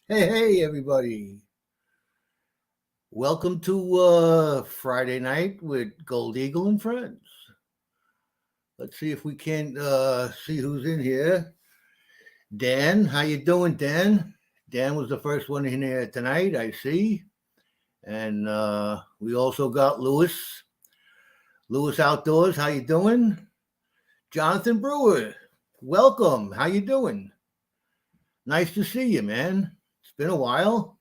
Hey, everybody. Welcome to Friday night with Gold Eagle and Friends. Let's see if we can see who's in here. Dan, how you doing, Dan? Dan was the first one in here tonight, I see. And we also got Lewis. Lewis Outdoors, how you doing? Jonathan Brewer, welcome. How you doing? Nice to see you, man. It's been a while.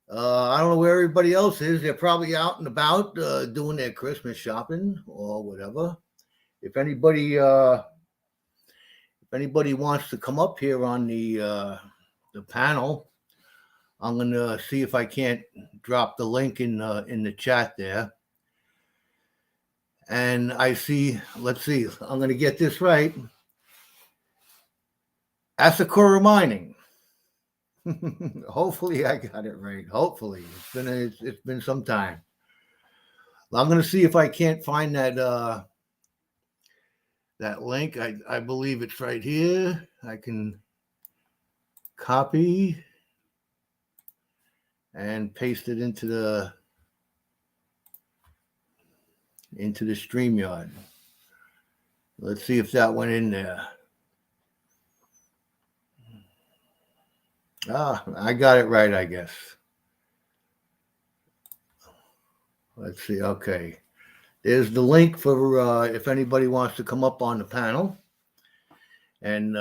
I don't know where everybody else is. They're probably out and about doing their Christmas shopping or whatever. If anybody wants to come up here on the panel, I'm gonna see if I can't drop the link in the chat there. And I see. Let's see. I'm gonna get this right. Asakura Mining. Hopefully I got it right. Hopefully it's been some time. I'm going to see if I can't find that link. I believe it's right here. I can copy and paste it into the StreamYard. Let's see if that went in there. I got it right, I guess. Let's see. Okay. There's the link for if anybody wants to come up on the panel and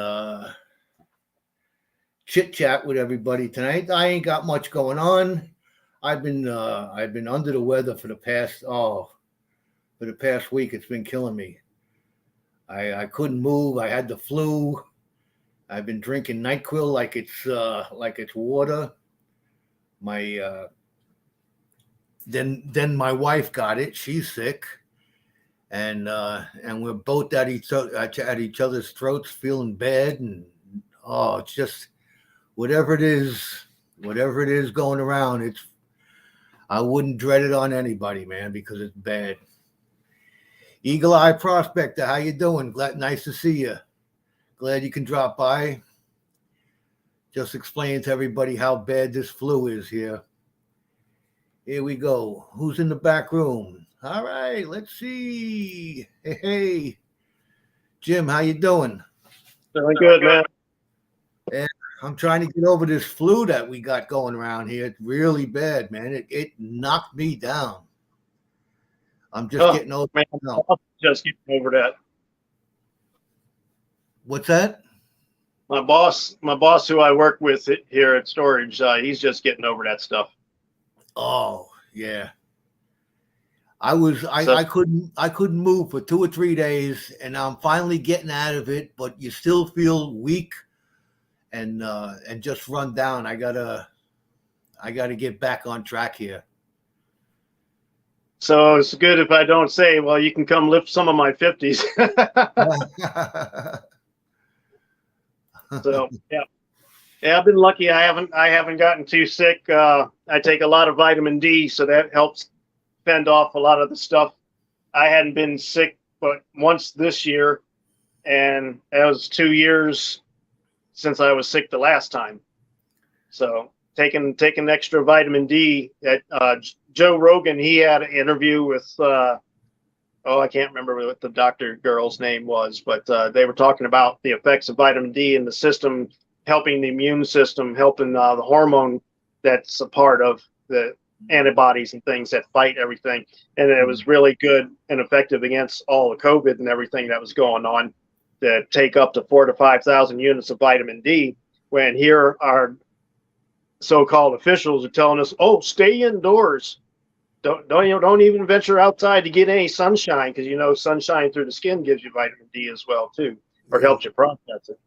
chit chat with everybody tonight. I ain't got much going on. I've been under the weather for the past week. It's been killing me. I couldn't move. I had the flu. I've been drinking NyQuil like it's water. My then my wife got it. She's sick, and we're both at each other's throats, feeling bad, and it's just whatever it is going around. I wouldn't dread it on anybody, man, because it's bad. Eagle Eye Prospector, how you doing? Nice to see you. Glad you can drop by. Just explain to everybody how bad this flu is here. Here we go. Who's in the back room? All right, let's see. Hey, Jim, how you doing? Doing good, man. And I'm trying to get over this flu that we got going around here. It's really bad, man. It knocked me down. I'm just getting over it now. Just getting over that. What's that? My boss who I work with here at storage, he's just getting over that stuff. Oh, yeah. I couldn't move for 2 or 3 days, and I'm finally getting out of it, but you still feel weak and just run down. I gotta get back on track here. So it's good if I don't say, well, you can come lift some of my 50s. So yeah, I've been lucky. I haven't gotten too sick. I take a lot of vitamin D, so that helps fend off a lot of the stuff. I hadn't been sick but once this year, and that was 2 years since I was sick the last time. So taking extra vitamin D. Joe Rogan, he had an interview with I can't remember what the doctor girl's name was, but they were talking about the effects of vitamin D in the system, helping the immune system, helping the hormone that's a part of the antibodies and things that fight everything. And it was really good and effective against all the COVID and everything that was going on, to take up to 4,000 to 5,000 units of vitamin D, when here our so-called officials are telling us, oh, stay indoors. Don't even venture outside to get any sunshine, because sunshine through the skin gives you vitamin D as well too, or helps you process it.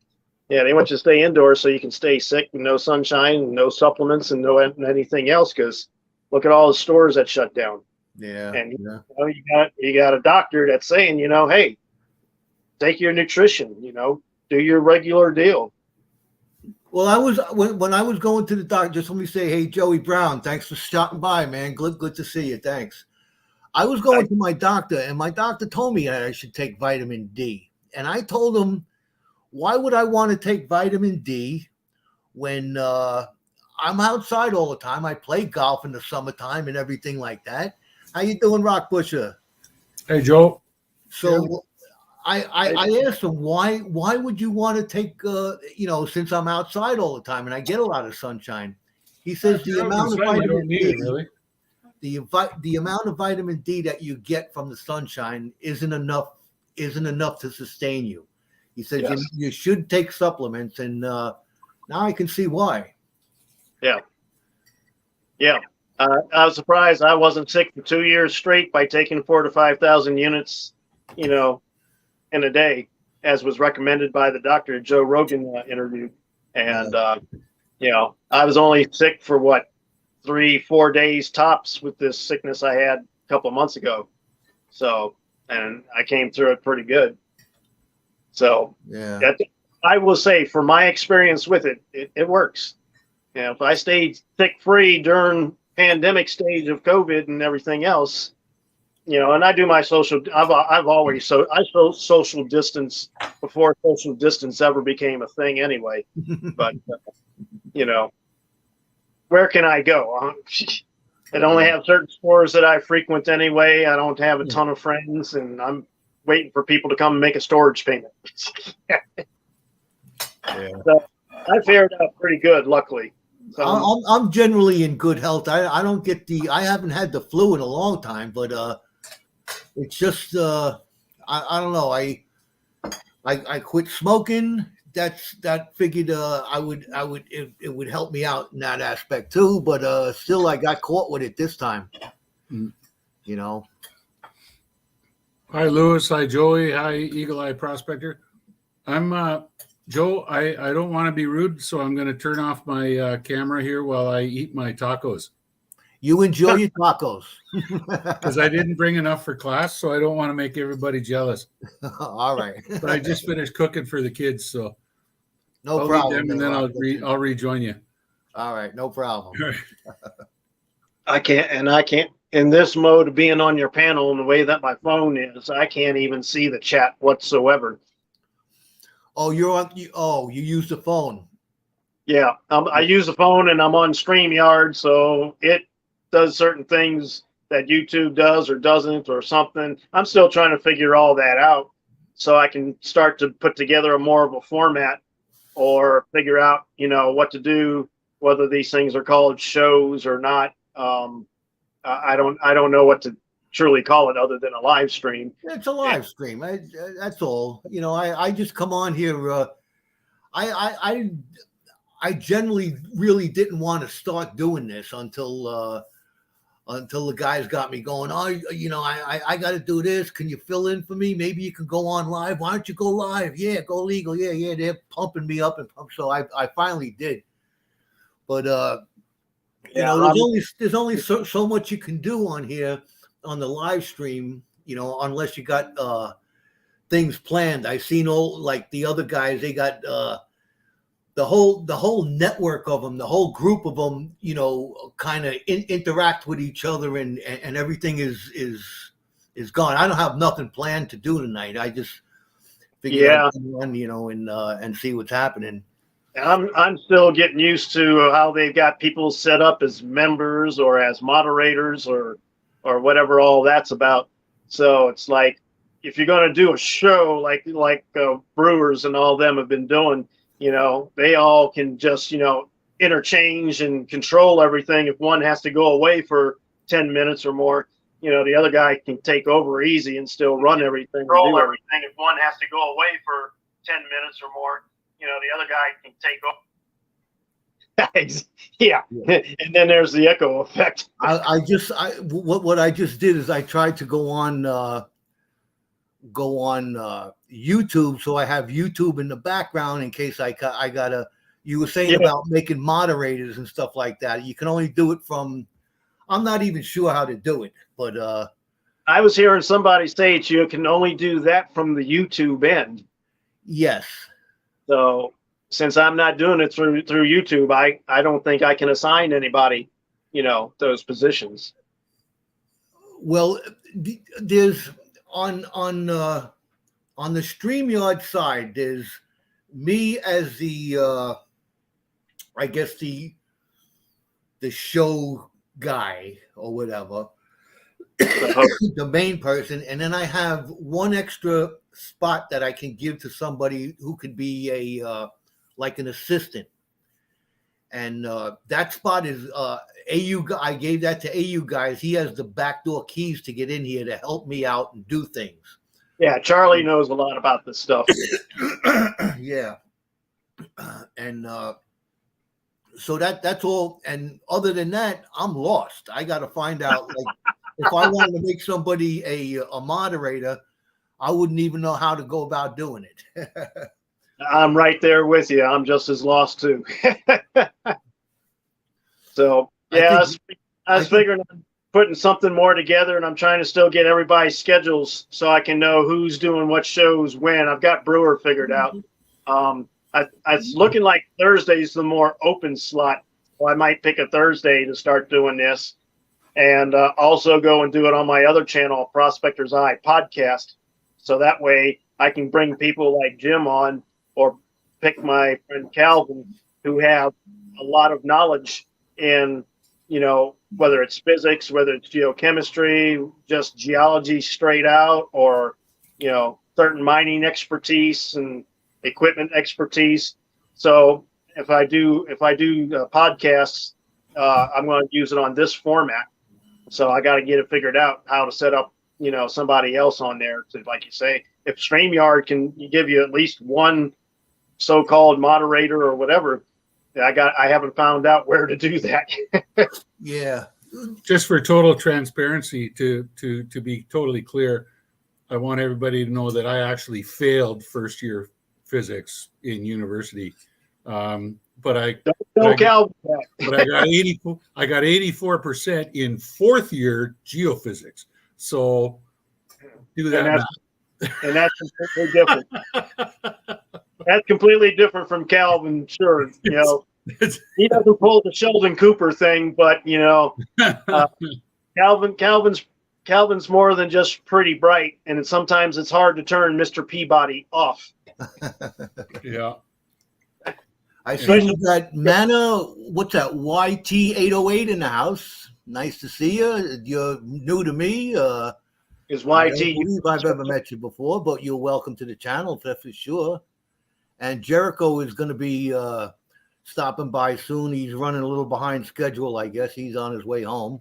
Yeah, they want you to stay indoors so you can stay sick, and no sunshine, no supplements, and no anything else. Because look at all the stores that shut down. Yeah, and you got a doctor that's saying, hey, take your nutrition, do your regular deal. Well, when I was going to the doctor, just let me say, hey, Joey Brown, thanks for stopping by, man. Good to see you. Thanks. I was going to my doctor, and my doctor told me I should take vitamin D. And I told him, why would I want to take vitamin D when I'm outside all the time. I play golf in the summertime and everything like that. How you doing, Rock Busher? Hey, Joe. So Yeah. I asked him why would you want to take since I'm outside all the time and I get a lot of sunshine. He says If the you're out in the amount of sun, you don't vitamin need D, it, really. the amount of vitamin D that you get from the sunshine isn't enough to sustain you. He says Yes. you should take supplements, and now I can see why. Yeah. Yeah. I was surprised I wasn't sick for 2 years straight by taking 4,000 to 5,000 units, in a day, as was recommended by the doctor Joe Rogan interviewed. And, I was only sick for 3-4 days tops with this sickness I had a couple of months ago. So, and I came through it pretty good. So, Yeah. I will say, for my experience with it works. If I stayed sick free during pandemic stage of COVID and everything else, and I do my I've always social distance before social distance ever became a thing anyway. But where can I go? I only have certain stores that I frequent anyway. I don't have a ton of friends, and I'm waiting for people to come and make a storage payment. Yeah. So I fared out pretty good, luckily. So, I'm generally in good health. I don't get I haven't had the flu in a long time, but it's just I don't know. I quit smoking. That figured it would help me out in that aspect too. But still, I got caught with it this time. Mm. Hi, Lewis. Hi, Joey. Hi, Eagle Eye Prospector. I'm Joe. I don't want to be rude, so I'm going to turn off my camera here while I eat my tacos. You enjoy your tacos. Because I didn't bring enough for class, so I don't want to make everybody jealous. All right. But I just finished cooking for the kids, so no I'll problem. eat them, and then I'll rejoin you. All right, no problem. I can't in this mode of being on your panel and the way that my phone is, I can't even see the chat whatsoever. Oh, you use the phone. Yeah, I use the phone and I'm on StreamYard, so it does certain things that YouTube does or doesn't or something. I'm still trying to figure all that out so I can start to put together a more of a format or figure out, what to do, whether these things are called shows or not. I don't know what to truly call it other than a live stream. It's a live stream. That's all. I just come on here. I generally really didn't want to start doing this until the guys got me going. Oh, I got to do this. Can you fill in for me? Maybe you can go on live. Why don't you go live? Yeah, go legal. Yeah. They're pumping me up so I finally did. But there's only so much you can do on here on the live stream. Unless you got things planned. I seen like the other guys. They got the whole network of them, the whole group of them, kind of interact with each other, and everything is gone. I don't have nothing planned to do tonight. I just figured I'd come on, and see what's happening. I'm still getting used to how they've got people set up as members or as moderators or whatever all that's about. So it's like, if you're going to do a show like Brewers and all them have been doing, they all can just, interchange and control everything. If one has to go away for 10 minutes or more, the other guy can take over easy and still run everything. Control everything. If one has to go away for 10 minutes or more, the other guy can take over. Yeah. And then there's the echo effect. What I just did is I tried to go on YouTube, so I have YouTube in the background in case I gotta. You were saying about making moderators and stuff like that. You can only do it from. I'm not even sure how to do it, but I was hearing somebody say you can only do that from the YouTube end. Yes. So since I'm not doing it through YouTube, I don't think I can assign anybody, those positions. Well, there's on the StreamYard side, there's me as the I guess the show guy or whatever, the main person, and then I have one extra spot that I can give to somebody who could be a like an assistant. And that spot is AU. I gave that to AU guys. He has the backdoor keys to get in here to help me out and do things. Yeah, Charlie knows a lot about this stuff. Yeah, and so that's all. And other than that, I'm lost. I got to find out. Like, if I wanted to make somebody a moderator, I wouldn't even know how to go about doing it. I'm right there with you. I'm just as lost too. So yeah, I was figuring on putting something more together, and I'm trying to still get everybody's schedules so I can know who's doing what shows when. I've got Brewer figured out. It's looking like Thursday's the more open slot. So I might pick a Thursday to start doing this, and also go and do it on my other channel, Prospector's Eye Podcast. So that way I can bring people like Jim on, or pick my friend Calvin, who have a lot of knowledge in, whether it's physics, whether it's geochemistry, just geology straight out, or, certain mining expertise and equipment expertise. So if I do podcasts, I'm going to use it on this format. So I got to get it figured out how to set up, somebody else on there to, like you say, if StreamYard can give you at least one so-called moderator or whatever, I haven't found out where to do that. Yeah. Just for total transparency, to be totally clear, I want everybody to know that I actually failed first year physics in university. But I got 84% in fourth year geophysics. So do that. And that's completely different. That's completely different from Calvin. Sure, he doesn't pull the Sheldon Cooper thing, but Calvin's more than just pretty bright, and sometimes it's hard to turn Mr. Peabody off. Yeah. I see you got Mana. What's that? YT808 in the house. Nice to see you. You're new to me. Is YT? I don't believe I've ever met you before, but you're welcome to the channel for sure. And Jericho is going to be stopping by soon. He's running a little behind schedule, I guess. He's on his way home.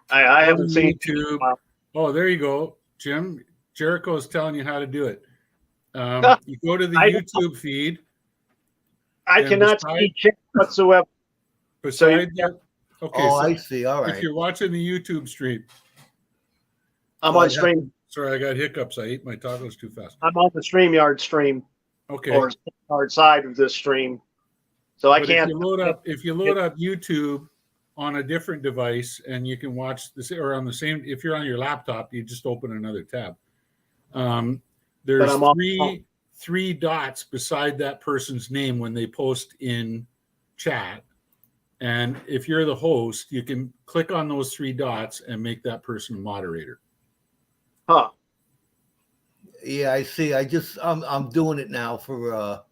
I haven't seen YouTube. Oh, there you go, Jim. Jericho is telling you how to do it. You go to the YouTube feed. I cannot see chat whatsoever. Beside that, okay. Oh, I see. All right. If you're watching the YouTube stream, I'm on stream. Sorry, I got hiccups. I ate my tacos too fast. I'm on the StreamYard stream. Okay. Or StreamYard side of this stream. So I can't. If you load up YouTube on a different device, and you can watch this, or on the same, if you're on your laptop, you just open another tab. There's three dots beside that person's name when they post in chat. And if you're the host, you can click on those three dots and make that person a moderator. Huh. Yeah, I see. I'm doing it now for a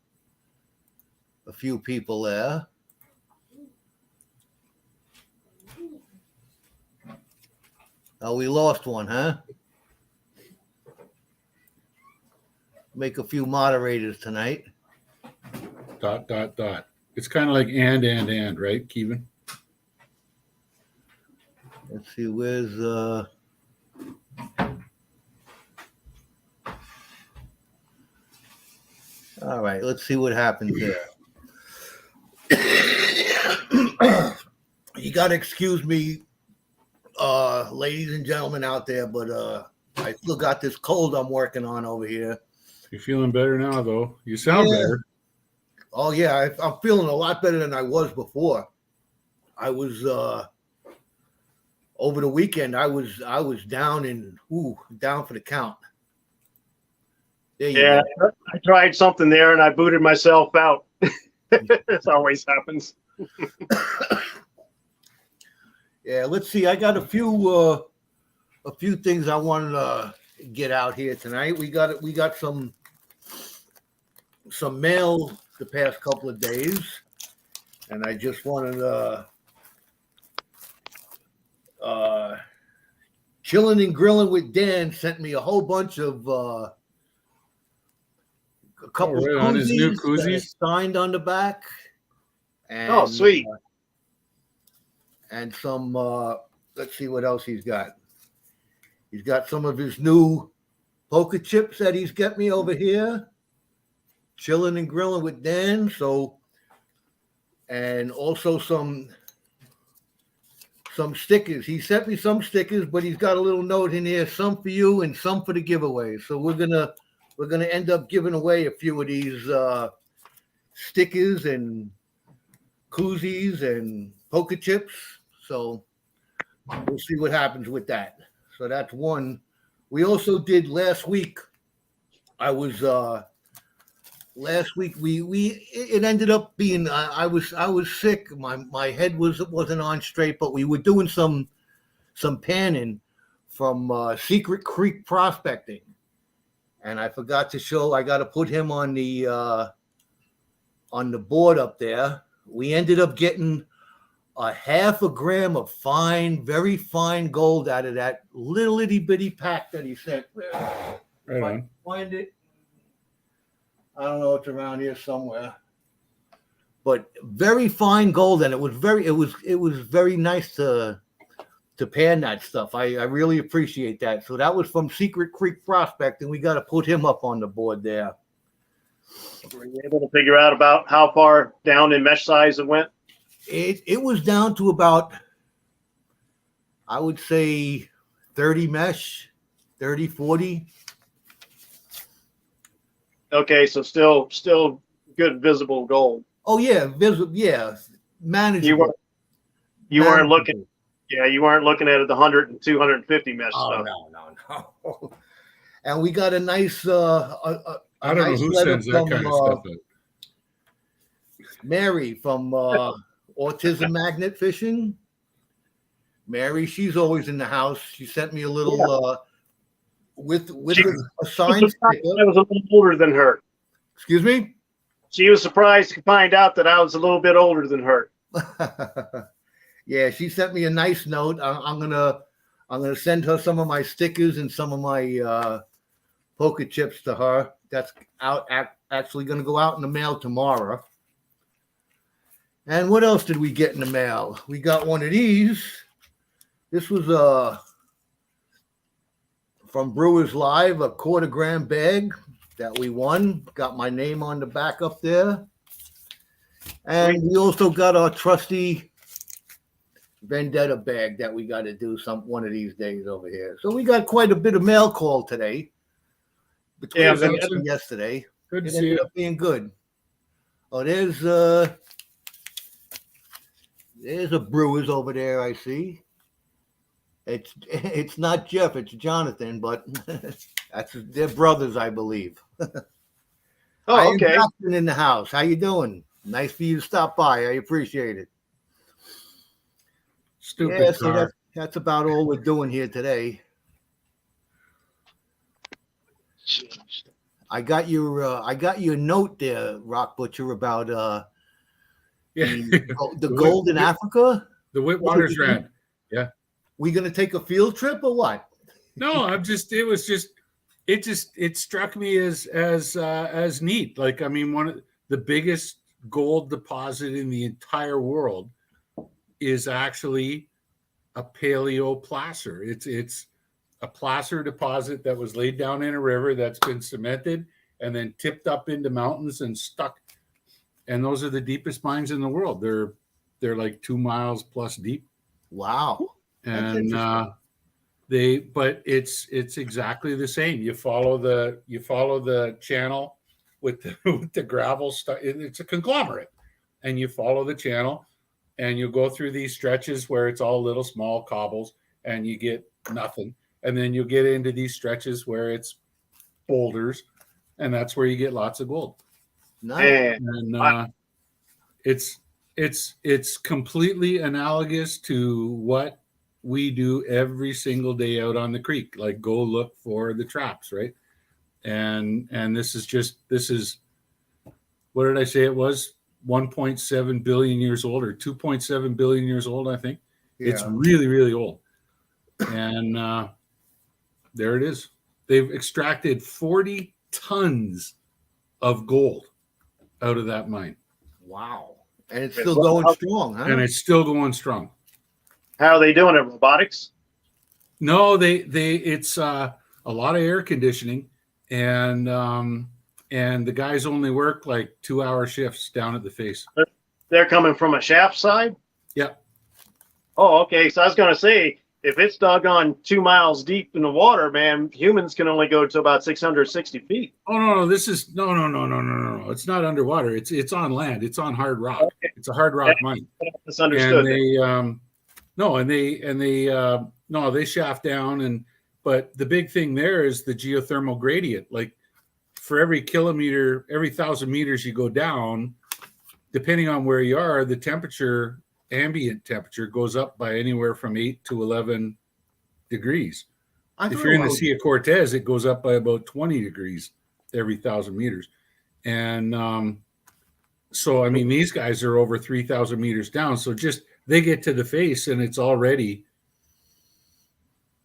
few people there. Oh, we lost one, huh? Make a few moderators tonight. ... It's kind of like and, right, Kevin? Let's see, where's all right, let's see what happens there. You gotta excuse me, ladies and gentlemen out there, but I still got this cold I'm working on over here. You're feeling better now, though. You sound better. Oh yeah, I'm feeling a lot better than I was before. I was over the weekend. I was down down for the count. Yeah, I tried something there and I booted myself out. This always happens. Yeah, let's see. I got a few things I wanted to get out here tonight. We got some mail the past couple of days. And I just wanted Chilling and Grilling with Dan sent me a whole bunch of a couple of right on his new koozies that koozies. are signed on the back. And, Oh, sweet. And some let's see what else he's got. He's got some of his new poker chips that he's got me over here. Chilling and Grilling with Dan. So, and also some stickers. He sent me some stickers, but he's got a little note in here, some for you and some for the giveaway. So we're gonna end up giving away a few of these stickers and koozies and poker chips. So we'll see what happens with that. So that's one. We also did last week. Last week it ended up being I was sick. My head wasn't on straight, but we were doing some panning from Secret Creek prospecting, and I forgot to show. I got to put him on the board up there. We ended up getting a half a gram of fine, very fine gold out of that little itty bitty pack that he sent. Right on. Find it. I don't know, it's around here somewhere. But very fine gold, and it was very nice to pan that stuff. I really appreciate that. So that was from Secret Creek Prospect, and we got to put him up on the board there. Were you able to figure out about how far down in mesh size it went? It was down to about, I would say, 30 mesh, 30, 40. Okay, so still good visible gold. Oh yeah, visible, yeah, manageable. You weren't looking. Yeah, you weren't looking at the 100 and 250 mesh stuff. No. And we got a nice I don't know who sends that kind of stuff out. Mary from Autism Magnet Fishing. Mary, she's always in the house. She sent me a little with a sign sticker. I was a little older than her. Excuse me? She was surprised to find out that I was a little bit older than her. Yeah, she sent me a nice note. I'm gonna send her some of my stickers and some of my poker chips to her. That's actually gonna go out in the mail tomorrow. And what else did we get in the mail? We got one of these. This was from Brewers Live, a 1/4 gram bag that we won. Got my name on the back up there. And we also got our trusty Vendetta bag that we got to do one of these days over here. So we got quite a bit of mail call today. Between and yesterday. Good to it see ended you. up being good. Oh, there's a Brewers over there, I see. It's not Jeff, it's Jonathan, but they're brothers, I believe. Oh, okay. Jonathan in the house. How you doing? Nice for you to stop by. I appreciate it. Stupid Yeah, car. so that's about all we're doing here today. I got your note there, Rock Butcher, about the gold in Africa. The Whitwater's Rand. Yeah. We gonna take a field trip or what? No, it struck me as neat. Like, I mean, one of the biggest gold deposit in the entire world is actually a paleoplacer. It's a placer deposit that was laid down in a river that's been cemented and then tipped up into mountains and stuck. And those are the deepest mines in the world. They're like 2 miles plus deep. Wow. And but it's exactly the same. You follow the channel with the gravel stuff. It's a conglomerate, and you follow the channel, and you go through these stretches where it's all little small cobbles, and you get nothing, and then you get into these stretches where it's boulders, and that's where you get lots of gold. Nice. And it's completely analogous to what we do every single day out on the creek, like go look for the traps, right? And this is what did I say it was? 1.7 billion years old or 2.7 billion years old, I think. Yeah. It's really, really old. And there it is. They've extracted 40 tons of gold out of that mine. Wow. And it's still going strong, huh? And it's still going strong. How are they doing it? Robotics? No, it's a lot of air conditioning, and the guys only work like 2-hour shifts down at the face. They're coming from a shaft side? Yep. Oh, okay. So I was going to say, if it's doggone 2 miles deep in the water, man, humans can only go to about 660 feet. Oh no, this is no. It's not underwater. It's on land. It's on hard rock. Okay. It's a hard rock mine. Misunderstood. And they shaft down, but the big thing there is the geothermal gradient. Like for every kilometer, every 1,000 meters you go down, depending on where you are, the temperature, ambient temperature, goes up by anywhere from 8 to 11 degrees. If you're in the Sea of Cortez, it goes up by about 20 degrees every 1,000 meters. And so, I mean, these guys are over 3,000 meters down. So just they get to the face and it's already,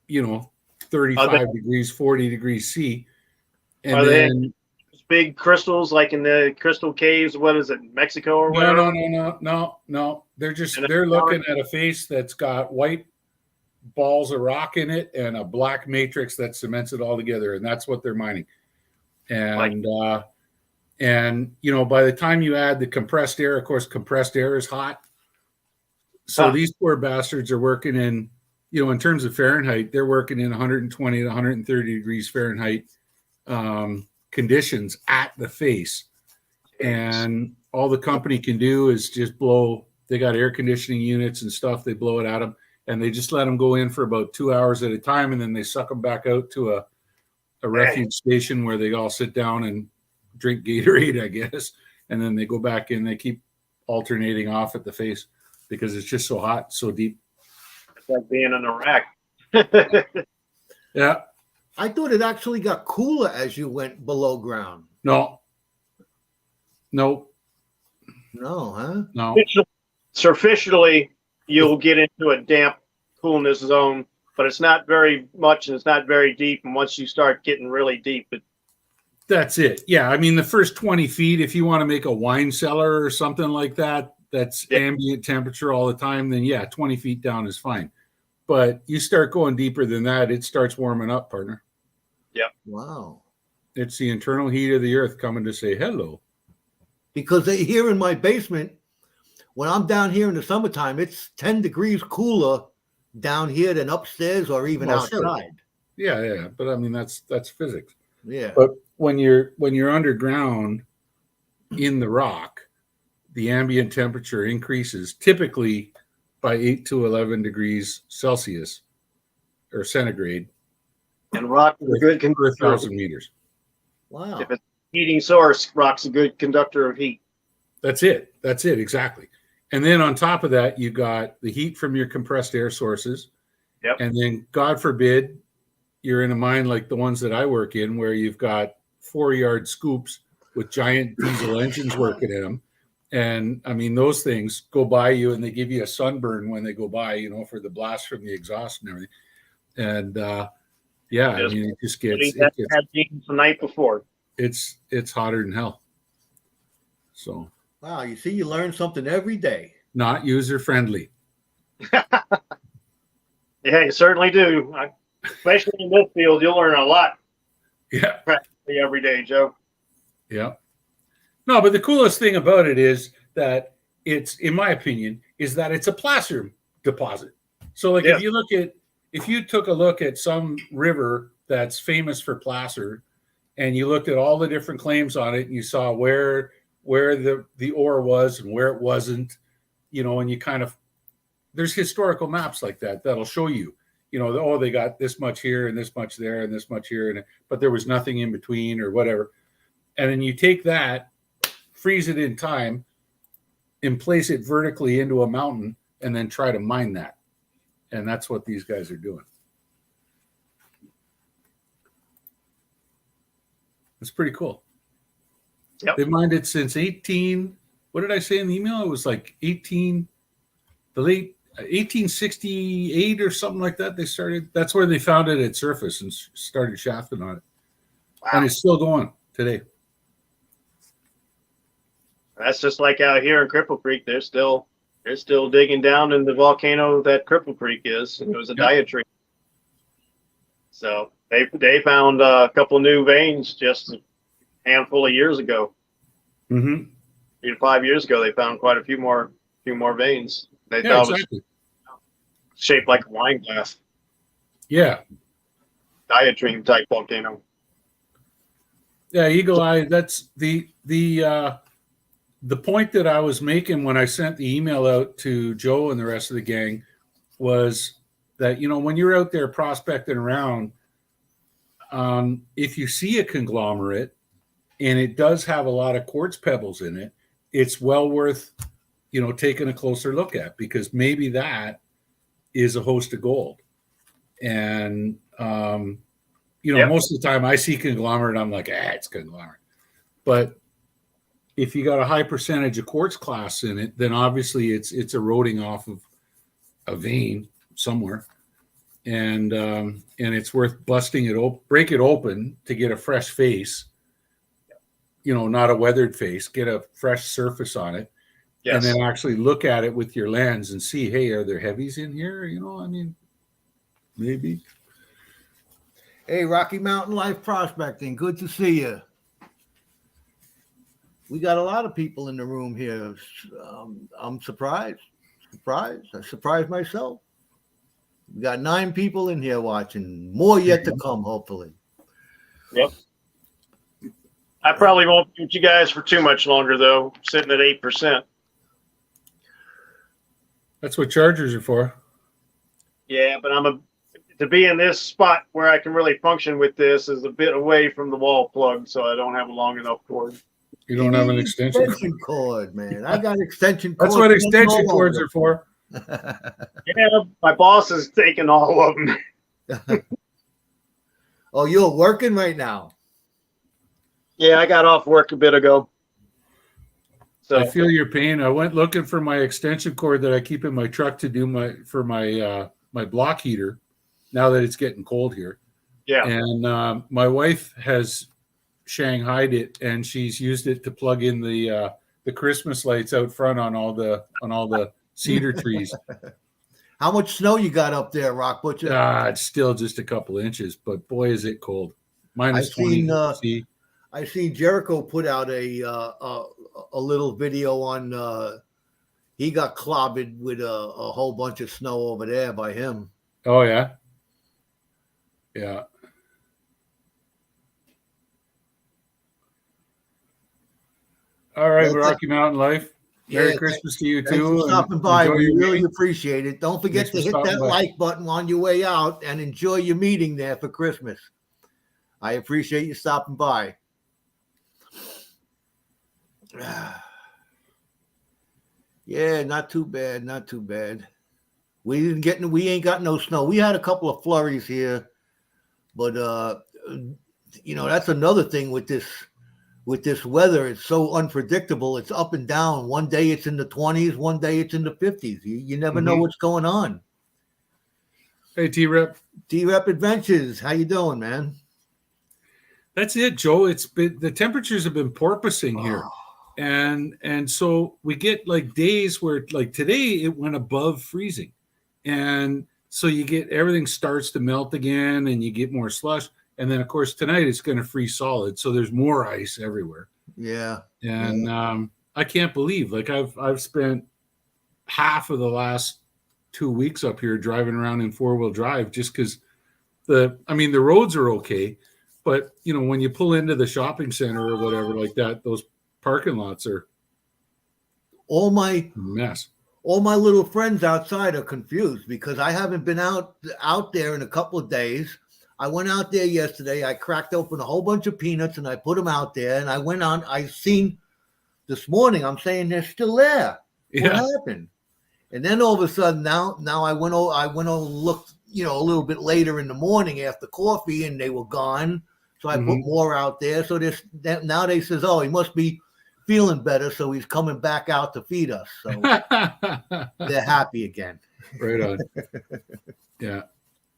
35 degrees, 40 degrees C. And are then they big crystals like in the crystal caves? What is it, Mexico or whatever? No. They're looking at a face that's got white balls of rock in it and a black matrix that cements it all together, and that's what they're mining. And by the time you add the compressed air, of course, compressed air is hot. So these poor bastards are working in, in terms of Fahrenheit, they're working in 120 to 130 degrees Fahrenheit conditions at the face. And all the company can do is just blow. They got air conditioning units and stuff. They blow it at them. And they just let them go in for about 2 hours at a time, and then they suck them back out to a refuge station where they all sit down and drink Gatorade, I guess. And then they go back in. They keep alternating off at the face because it's just so hot, so deep. It's like being in Iraq. Yeah. I thought it actually got cooler as you went below ground. No, No, huh? no. Superficially, you'll get into a damp coolness zone, but it's not very much and it's not very deep. And once you start getting really deep, That's it. Yeah. I mean, the first 20 feet, if you want to make a wine cellar or something like that, that's ambient temperature all the time, then 20 feet down is fine. But you start going deeper than that, it starts warming up, partner. Yep. Wow. It's the internal heat of the earth coming to say hello. Because here in my basement, when I'm down here in the summertime, it's 10 degrees cooler down here than upstairs or even outside. Sure. Yeah. But I mean, that's physics. Yeah. But when you're underground in the rock, the ambient temperature increases typically by 8 to 11 degrees Celsius or centigrade. and rock is a good per conductor. 1,000 meters. Wow. If it's a heating source, rock's a good conductor of heat. That's it. Exactly. And then on top of that, you got the heat from your compressed air sources. Yep. And then, God forbid, you're in a mine like the ones that I work in, where you've got 4-yard scoops with giant diesel engines working in them. And I mean, those things go by you and they give you a sunburn when they go by, for the blast from the exhaust and everything. And I mean, it just gets Had jeans the night before. it's hotter than hell. So Wow. You see, you learn something every day. not user friendly. Yeah, you certainly do. Especially in this field, you'll learn a lot Yeah. practically every day, Joe. Yeah. No, but the coolest thing about it is that it's, in my opinion, is that it's a placer deposit. So like if you took a look at some river that's famous for placer and you looked at all the different claims on it and you saw where the ore was and where it wasn't, and you kind of, there's historical maps like that that'll show you, they got this much here and this much there and this much here, but there was nothing in between or whatever. And then you take that, freeze it in time, and place it vertically into a mountain, and then try to mine that. And that's what these guys are doing. It's pretty cool. Yep. They've mined it since 18 what did I say in the email? It was like the late 1868 or something like that. They started. That's where they found it at surface and started shafting on it, and it's still going today. That's just like out here in Cripple Creek. They're still digging down in the volcano that Cripple Creek is. And it was a diatreme. So they found a couple of new veins just a handful of years ago. 3 to 5 years ago, they found quite a few more veins. They thought it was shaped like a wine glass. Yeah. Diatreme type volcano. Yeah, Eagle Eye. That's the point that I was making when I sent the email out to Joe and the rest of the gang was that, when you're out there prospecting around, if you see a conglomerate and it does have a lot of quartz pebbles in it, it's well worth, taking a closer look at, because maybe that is a host of gold. And, most of the time I see conglomerate, I'm like, it's conglomerate. But if you got a high percentage of quartz class in it, then obviously it's eroding off of a vein somewhere, and it's worth busting it break it open to get a fresh face, not a weathered face, get a fresh surface on it, and then actually look at it with your lens and see, hey, are there heavies in here? Maybe. Hey, Rocky Mountain Life Prospecting, good to see you. We got a lot of people in the room here. I'm surprised. I surprised myself. We got 9 people in here watching. More yet to come, hopefully. Yep. I probably won't keep you guys for too much longer, though. Sitting at 8%. That's what chargers are for. Yeah, but to be in this spot where I can really function with this is a bit away from the wall plug, so I don't have a long enough cord. You don't have an extension cord, man. I got extension cords. That's what extension cords are for. Yeah, my boss is taking all of them. Oh, you're working right now? Yeah, I got off work a bit ago. So I feel your pain. I went looking for my extension cord that I keep in my truck to do my block heater now that it's getting cold here. Yeah. And my wife has shanghaied it, and she's used it to plug in the Christmas lights out front on all the cedar trees. How much snow you got up there, Rock Butcher? It's still just a couple inches, but boy, is it cold. Minus 20. I seen Jericho put out a little video on. He got clobbered with a whole bunch of snow over there by him. Oh yeah, yeah. All right, Rocky Mountain Life. Merry Christmas to you too. Thanks for stopping by. We really appreciate it. Don't forget to hit that like button on your way out and enjoy your meeting there for Christmas. I appreciate you stopping by. Yeah, not too bad. Not too bad. We ain't got no snow. We had a couple of flurries here, but that's another thing with this weather. It's so unpredictable. It's up and down. One day it's in the 20s, one day it's in the 50s. You never know what's going on. Hey, T-Rep. T-Rep Adventures. How you doing, man? That's it, Joe. It's been, the temperatures have been porpoising here. And so we get like days where, like today, it went above freezing. And so you get, everything starts to melt again and you get more slush. And then, of course, tonight it's going to freeze solid. So there's more ice everywhere. Yeah. And I can't believe, like I've spent half of the last 2 weeks up here driving around in 4-wheel drive just because the roads are okay. But, when you pull into the shopping center or whatever like that, those parking lots are all my mess. All my little friends outside are confused because I haven't been out there in a couple of days. I went out there yesterday. I cracked open a whole bunch of peanuts and I put them out there. And I went on. I seen this morning. I'm saying they're still there. Yeah. What happened? And then all of a sudden, now I went over, looked, a little bit later in the morning after coffee, and they were gone. So I put more out there. So now they says, oh, he must be feeling better, so he's coming back out to feed us. So they're happy again. Right on. Yeah.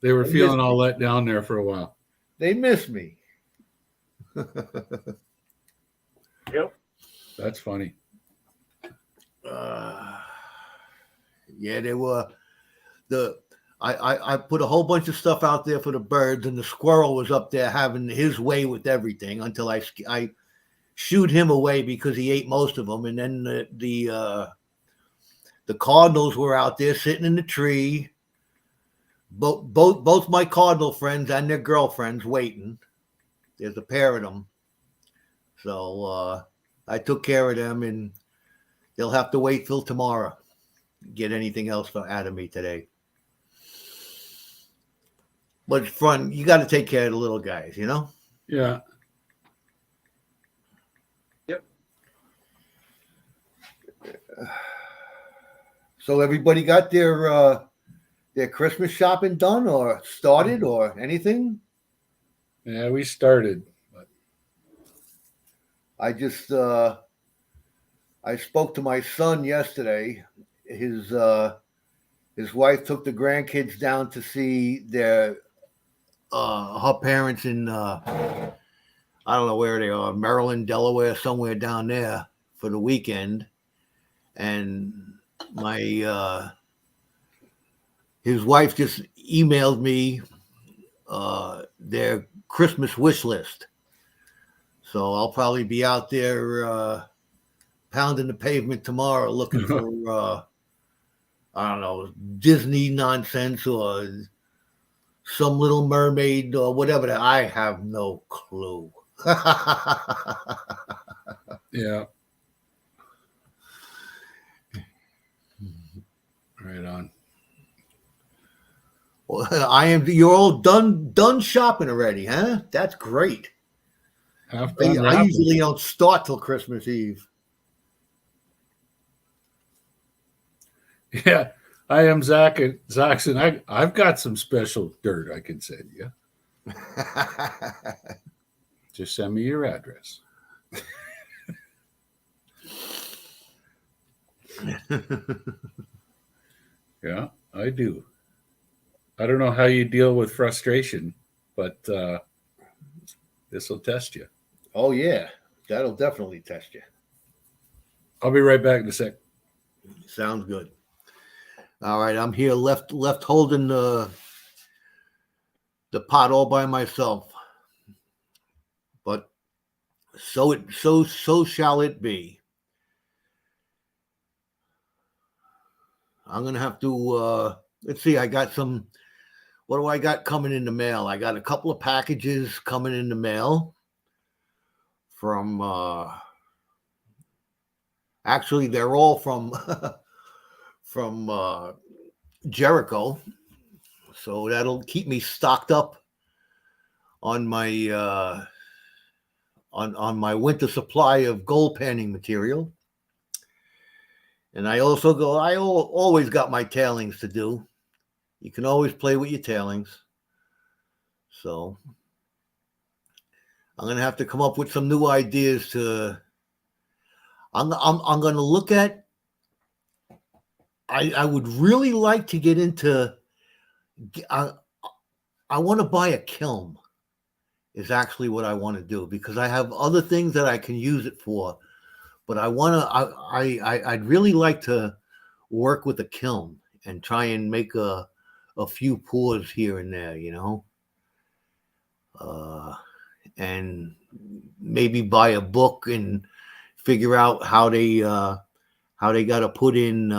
They were They feeling miss all me. let down there for a while. They miss me. Yep. That's funny. Yeah, they were I put a whole bunch of stuff out there for the birds, and the squirrel was up there having his way with everything until I shooed him away because he ate most of them, and then the cardinals were out there sitting in the tree. Both my cardinal friends and their girlfriends waiting. There's a pair of them, so I took care of them, and they'll have to wait till tomorrow to get anything else out of me today. But it's fun. You got to take care of the little guys, you know? Yeah. Yep. So everybody got their Christmas shopping done or started or anything? Yeah, we started. But I just I spoke to my son yesterday. His wife took the grandkids down to see their her parents in I don't know where they are, Maryland, Delaware, somewhere down there for the weekend. And my his wife just emailed me their Christmas wish list. So I'll probably be out there pounding the pavement tomorrow looking for I don't know, Disney nonsense or some Little Mermaid or whatever. I have no clue. yeah. Right on. Well, you're all done shopping already, huh? That's great. Half done I wrapping. usually don't start till Christmas Eve. Yeah. I am Zach and Zaxon. I've got some special dirt I can send you. Just send me your address. Yeah, I do. I don't know how you deal with frustration, but this will test you. Oh yeah, that'll definitely test you. I'll be right back in a sec. Sounds good. All right, I'm here left holding the pot all by myself. But so shall it be. I'm gonna have to let's see, I got some what do I got coming in the mail? I got a couple of packages coming in the mail from actually they're all from from Jericho. So that'll keep me stocked up on my on my winter supply of gold panning material. And I always got my tailings to do. You can always play with your tailings. So I'm gonna have to come up with some new ideas to. I'm gonna look at. I would really like to get into. I want to buy a kiln. Is actually what I want to do because I have other things that I can use it for, but I want to. I'd really like to work with a kiln and try and make a few pours here and there, you know, and maybe buy a book and figure out how they got to put in,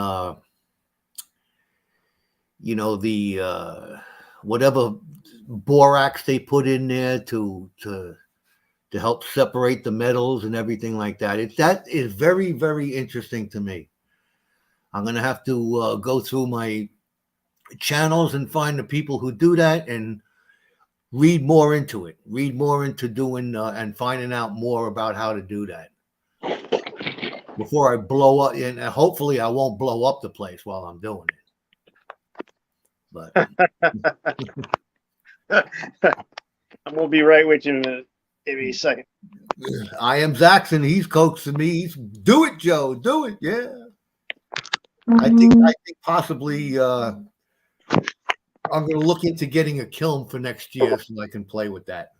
you know, the whatever borax they put in there to help separate the metals and everything like that. That is very, very interesting to me. I'm gonna have to go through my channels and find the people who do that and read more into it. Read more into doing and finding out more about how to do that before I blow up. And hopefully, I won't blow up the place while I'm doing it. But I'm gonna be right with you in a minute. Give me a second. I am Zaxxon. He's coaxing me. He's do it, Joe. Do it. Yeah. I think possibly I'm going to look into getting a kiln for next year so I can play with that.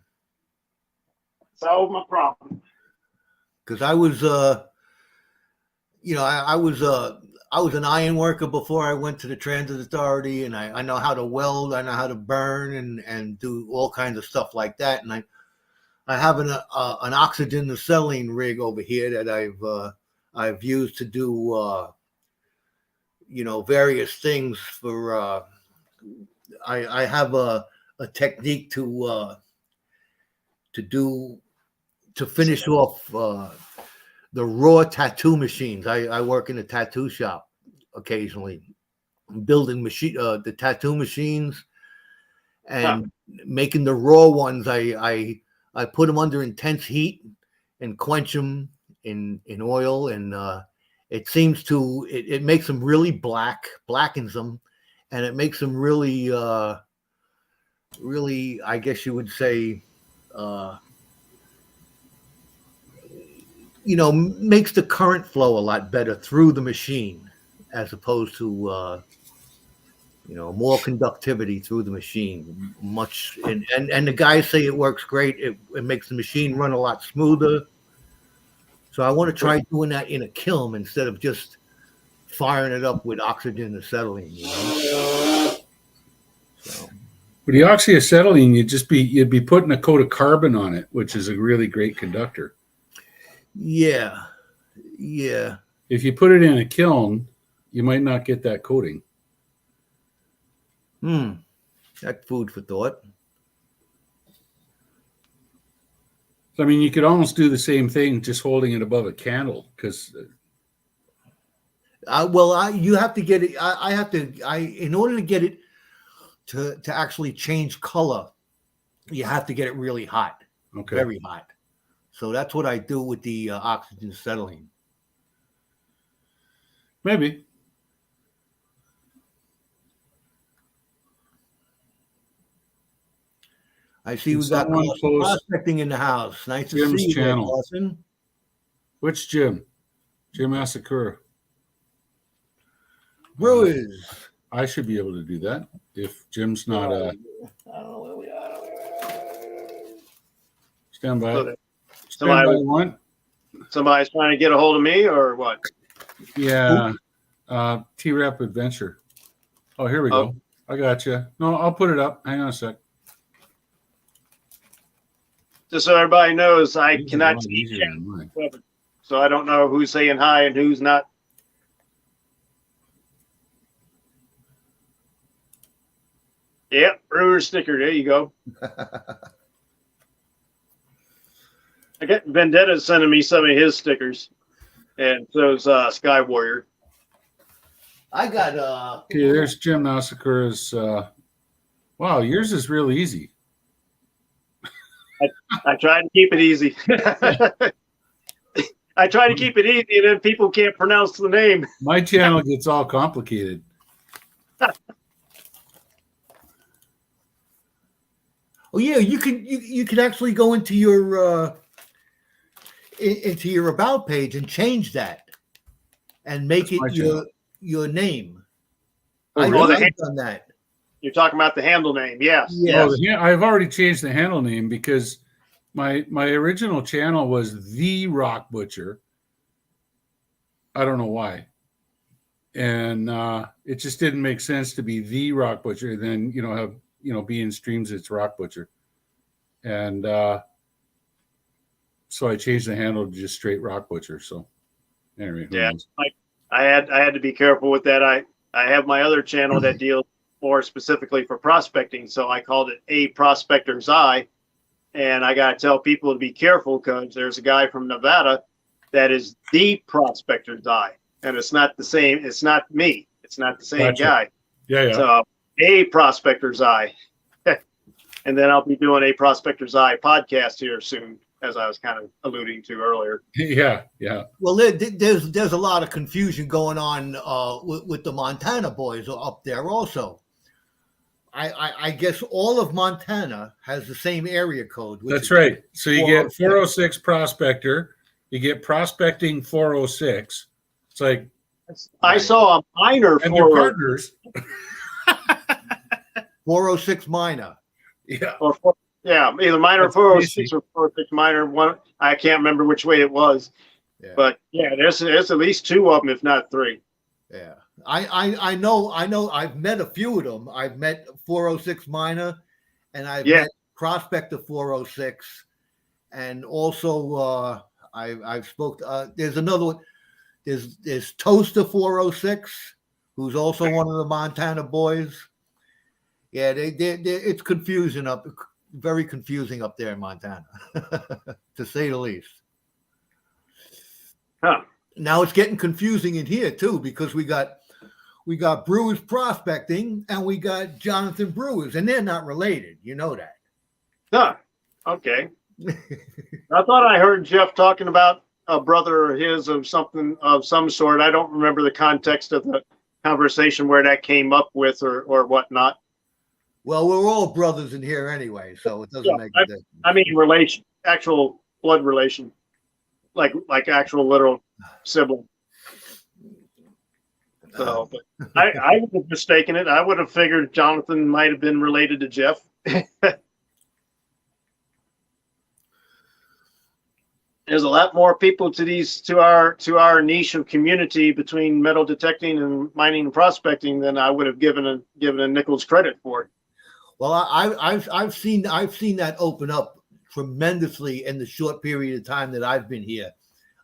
Solve my problem. Because I was, I was an iron worker before I went to the Transit Authority, and I know how to weld, I know how to burn, and do all kinds of stuff like that. And I have an oxygen acetylene rig over here that I've used to do various things for. I have a technique to finish off the raw tattoo machines. I work in a tattoo shop occasionally, building the tattoo machines and making the raw ones. I put them under intense heat and quench them in oil, and it seems to it makes them really blackens them, and it makes them really I guess you would say makes the current flow a lot better through the machine, as opposed to more conductivity through the machine. Much and the guys say it works great. It makes the machine run a lot smoother. So I want to try doing that in a kiln instead of just firing it up with oxygen acetylene. So. With the oxyacetylene, you'd be putting a coat of carbon on it, which is a really great conductor. Yeah. If you put it in a kiln, you might not get that coating. That's food for thought. So, I mean, you could almost do the same thing, just holding it above a candle, because. You have to get it. In order to get it to actually change color, you have to get it really hot. Okay. Very hot. So that's what I do with the oxygen acetylene. Maybe. I see we got prospecting in the house. Nice to Jim's see you, channel. Dawson. Which Jim? Jim Asakura. Brewers. I should be able to do that if Jim's not. I don't know where we are. Stand by. Somebody's trying to get a hold of me, or what? Yeah. T-Rep Adventure. Oh, here we go. I got you. No, I'll put it up. Hang on a sec. Just so everybody knows, I cannot see chat, so I don't know who's saying hi and who's not. Yep, brewer sticker. There you go. I get Vendetta sending me some of his stickers, and so's Sky Warrior. I got Okay, there's Jim Asakura's. Wow, yours is real easy. I try to keep it easy. I try to keep it easy, and then people can't pronounce the name. My channel gets all complicated. Oh yeah, you could actually go into your about page and change that, and make it your name. I've done that. You're talking about the handle name, yes. Yes. Oh, I've already changed the handle name because my original channel was The Rock Butcher. I don't know why, and it just didn't make sense to be The Rock Butcher. And then have be in streams. It's Rock Butcher, and so I changed the handle to just straight Rock Butcher. So anyway, yeah, I had to be careful with that. I have my other channel that deals more specifically for prospecting, so I called it A Prospector's Eye. And I got to tell people to be careful because there's a guy from Nevada that is The Prospector's Eye, and it's not the same. It's not me. It's not the same guy. Yeah. So A Prospector's Eye, and then I'll be doing A Prospector's Eye podcast here soon, as I was kind of alluding to earlier. Yeah. Well, there's a lot of confusion going on with the Montana boys up there also. I guess all of Montana has the same area code. That's right. So you get 406 Prospector, you get Prospecting 406. It's like I saw a minor and their for partners. 406 minor. Yeah. Yeah, either minor That's 406 crazy. or 406 minor one. I can't remember which way it was. Yeah. But yeah, there's at least 2 of them, if not 3. Yeah. I know I've met a few of them. I've met 406 minor and I've met Prospector 406. And also I've spoke there's another one. There's Toaster 406, who's also one of the Montana boys. Yeah, it's confusing very confusing up there in Montana, to say the least. Huh. Now it's getting confusing in here too, because we got Brewers Prospecting and we got Jonathan Brewers, and they're not related. You know that. Huh. Okay. I thought I heard Jeff talking about a brother of his of something of some sort. I don't remember the context of the conversation where that came up with or whatnot. Well, we're all brothers in here anyway, so it doesn't make a difference. I mean, relation, actual blood relation, like actual literal sibling. So, but I would have mistaken it. I would have figured Jonathan might have been related to Jeff. There's a lot more people to our niche of community between metal detecting and mining and prospecting than I would have given a nickel's credit for. Well, I've seen that open up tremendously in the short period of time that I've been here.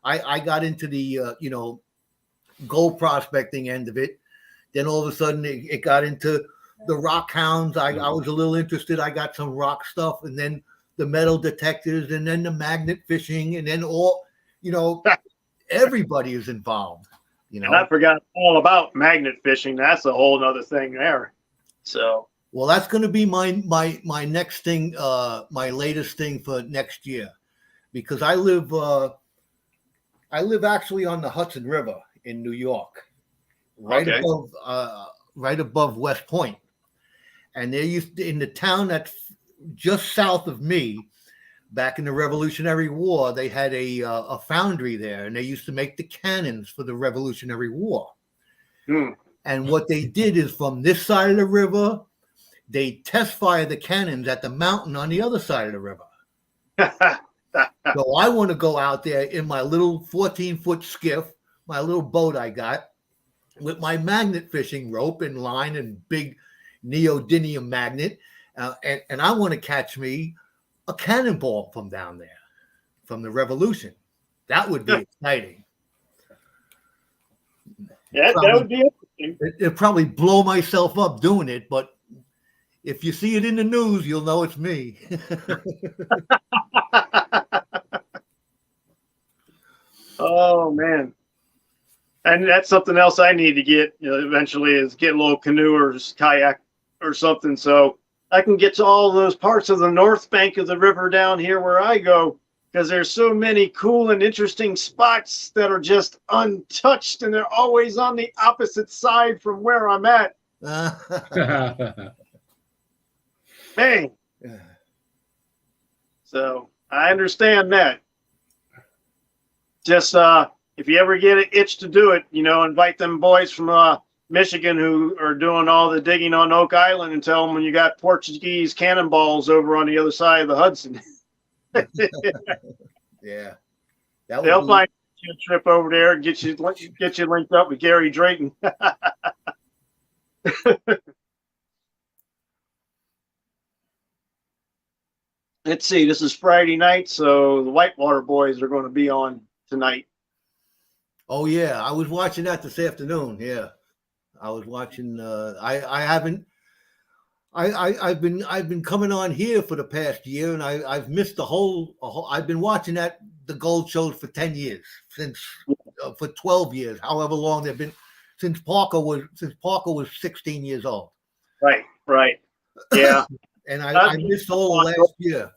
I got into the gold prospecting end of it. Then all of a sudden it got into the rock hounds. I was a little interested. I got some rock stuff, and then the metal detectors, and then the magnet fishing, and then everybody is involved. And I forgot all about magnet fishing. That's a whole other thing there. So. Well, that's going to be my next thing, my latest thing for next year, because I live actually on the Hudson River in New York, right above West Point, and there in the town that's just south of me. Back in the Revolutionary War, they had a foundry there, and they used to make the cannons for the Revolutionary War. And what they did is, from this side of the river, they test fire the cannons at the mountain on the other side of the river. So I want to go out there in my little 14-foot skiff, my little boat I got, with my magnet fishing rope and line and big neodymium magnet, and I want to catch me a cannonball from down there, from the Revolution. That would be exciting. Yeah, that would be interesting. It'd probably blow myself up doing it, but if you see it in the news, you'll know it's me. Oh man. And that's something else I need to get, eventually, is get a little canoe or kayak or something, so I can get to all those parts of the north bank of the river down here where I go, because there's so many cool and interesting spots that are just untouched, and they're always on the opposite side from where I'm at. Man. So I understand that. Just if you ever get an itch to do it, invite them boys from Michigan who are doing all the digging on Oak Island, and tell them when you got Portuguese cannonballs over on the other side of the Hudson. Yeah. They'll find you a trip over there and get you linked up with Gary Drayton. Let's see, this is Friday night, so the Whitewater boys are going to be on tonight. Oh yeah, I was watching that this afternoon. Yeah, I was watching. I've been coming on here for the past year, and I've missed the whole. I've been watching the gold shows for 10 years, for 12 years, however long they've been, since Parker was 16 years old. Right. Yeah. And I missed all the last year.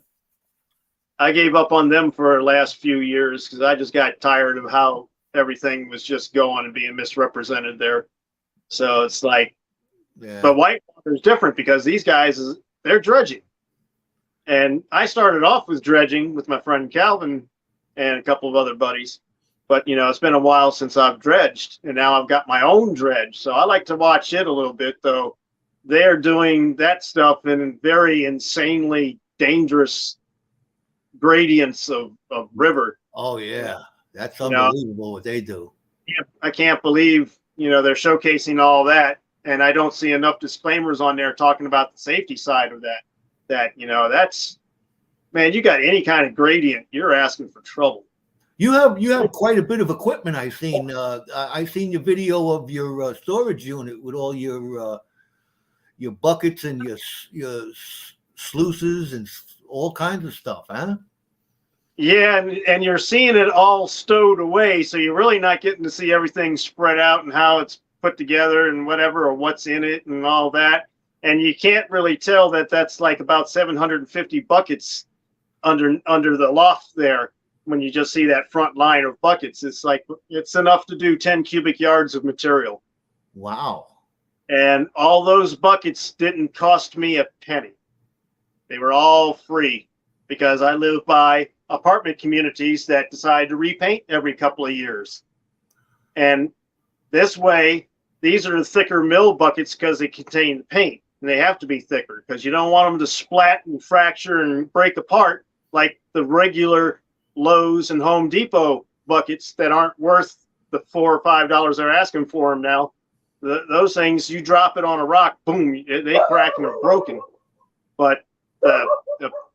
I gave up on them for the last few years because I just got tired of how everything was just going and being misrepresented there. So it's like, Yeah. But whitewater is different because these guys, they're dredging. And I started off with dredging with my friend Calvin and a couple of other buddies. But, it's been a while since I've dredged, and now I've got my own dredge. So I like to watch it a little bit, though. They're doing that stuff in very insanely dangerous gradients of river. Oh, yeah. That's unbelievable what they do. I can't believe, they're showcasing all that. And I don't see enough disclaimers on there talking about the safety side of that. That's, man, you got any kind of gradient, you're asking for trouble. You have quite a bit of equipment. I seen your video of your storage unit with all your buckets and your sluices and all kinds of stuff, huh? Yeah, and you're seeing it all stowed away, so you're really not getting to see everything spread out and how it's put together and whatever, or what's in it and all that. And you can't really tell that that's like about 750 buckets under the loft there. When you just see that front line of buckets, it's enough to do 10 cubic yards of material. Wow. And all those buckets didn't cost me a penny. They were all free because I live by apartment communities that decide to repaint every couple of years. And this way, these are the thicker mill buckets because they contain the paint. And they have to be thicker because you don't want them to splat and fracture and break apart like the regular Lowe's and Home Depot buckets that aren't worth the $4 or $5 they're asking for them now. Those things, you drop it on a rock, boom, they crack and are broken. But the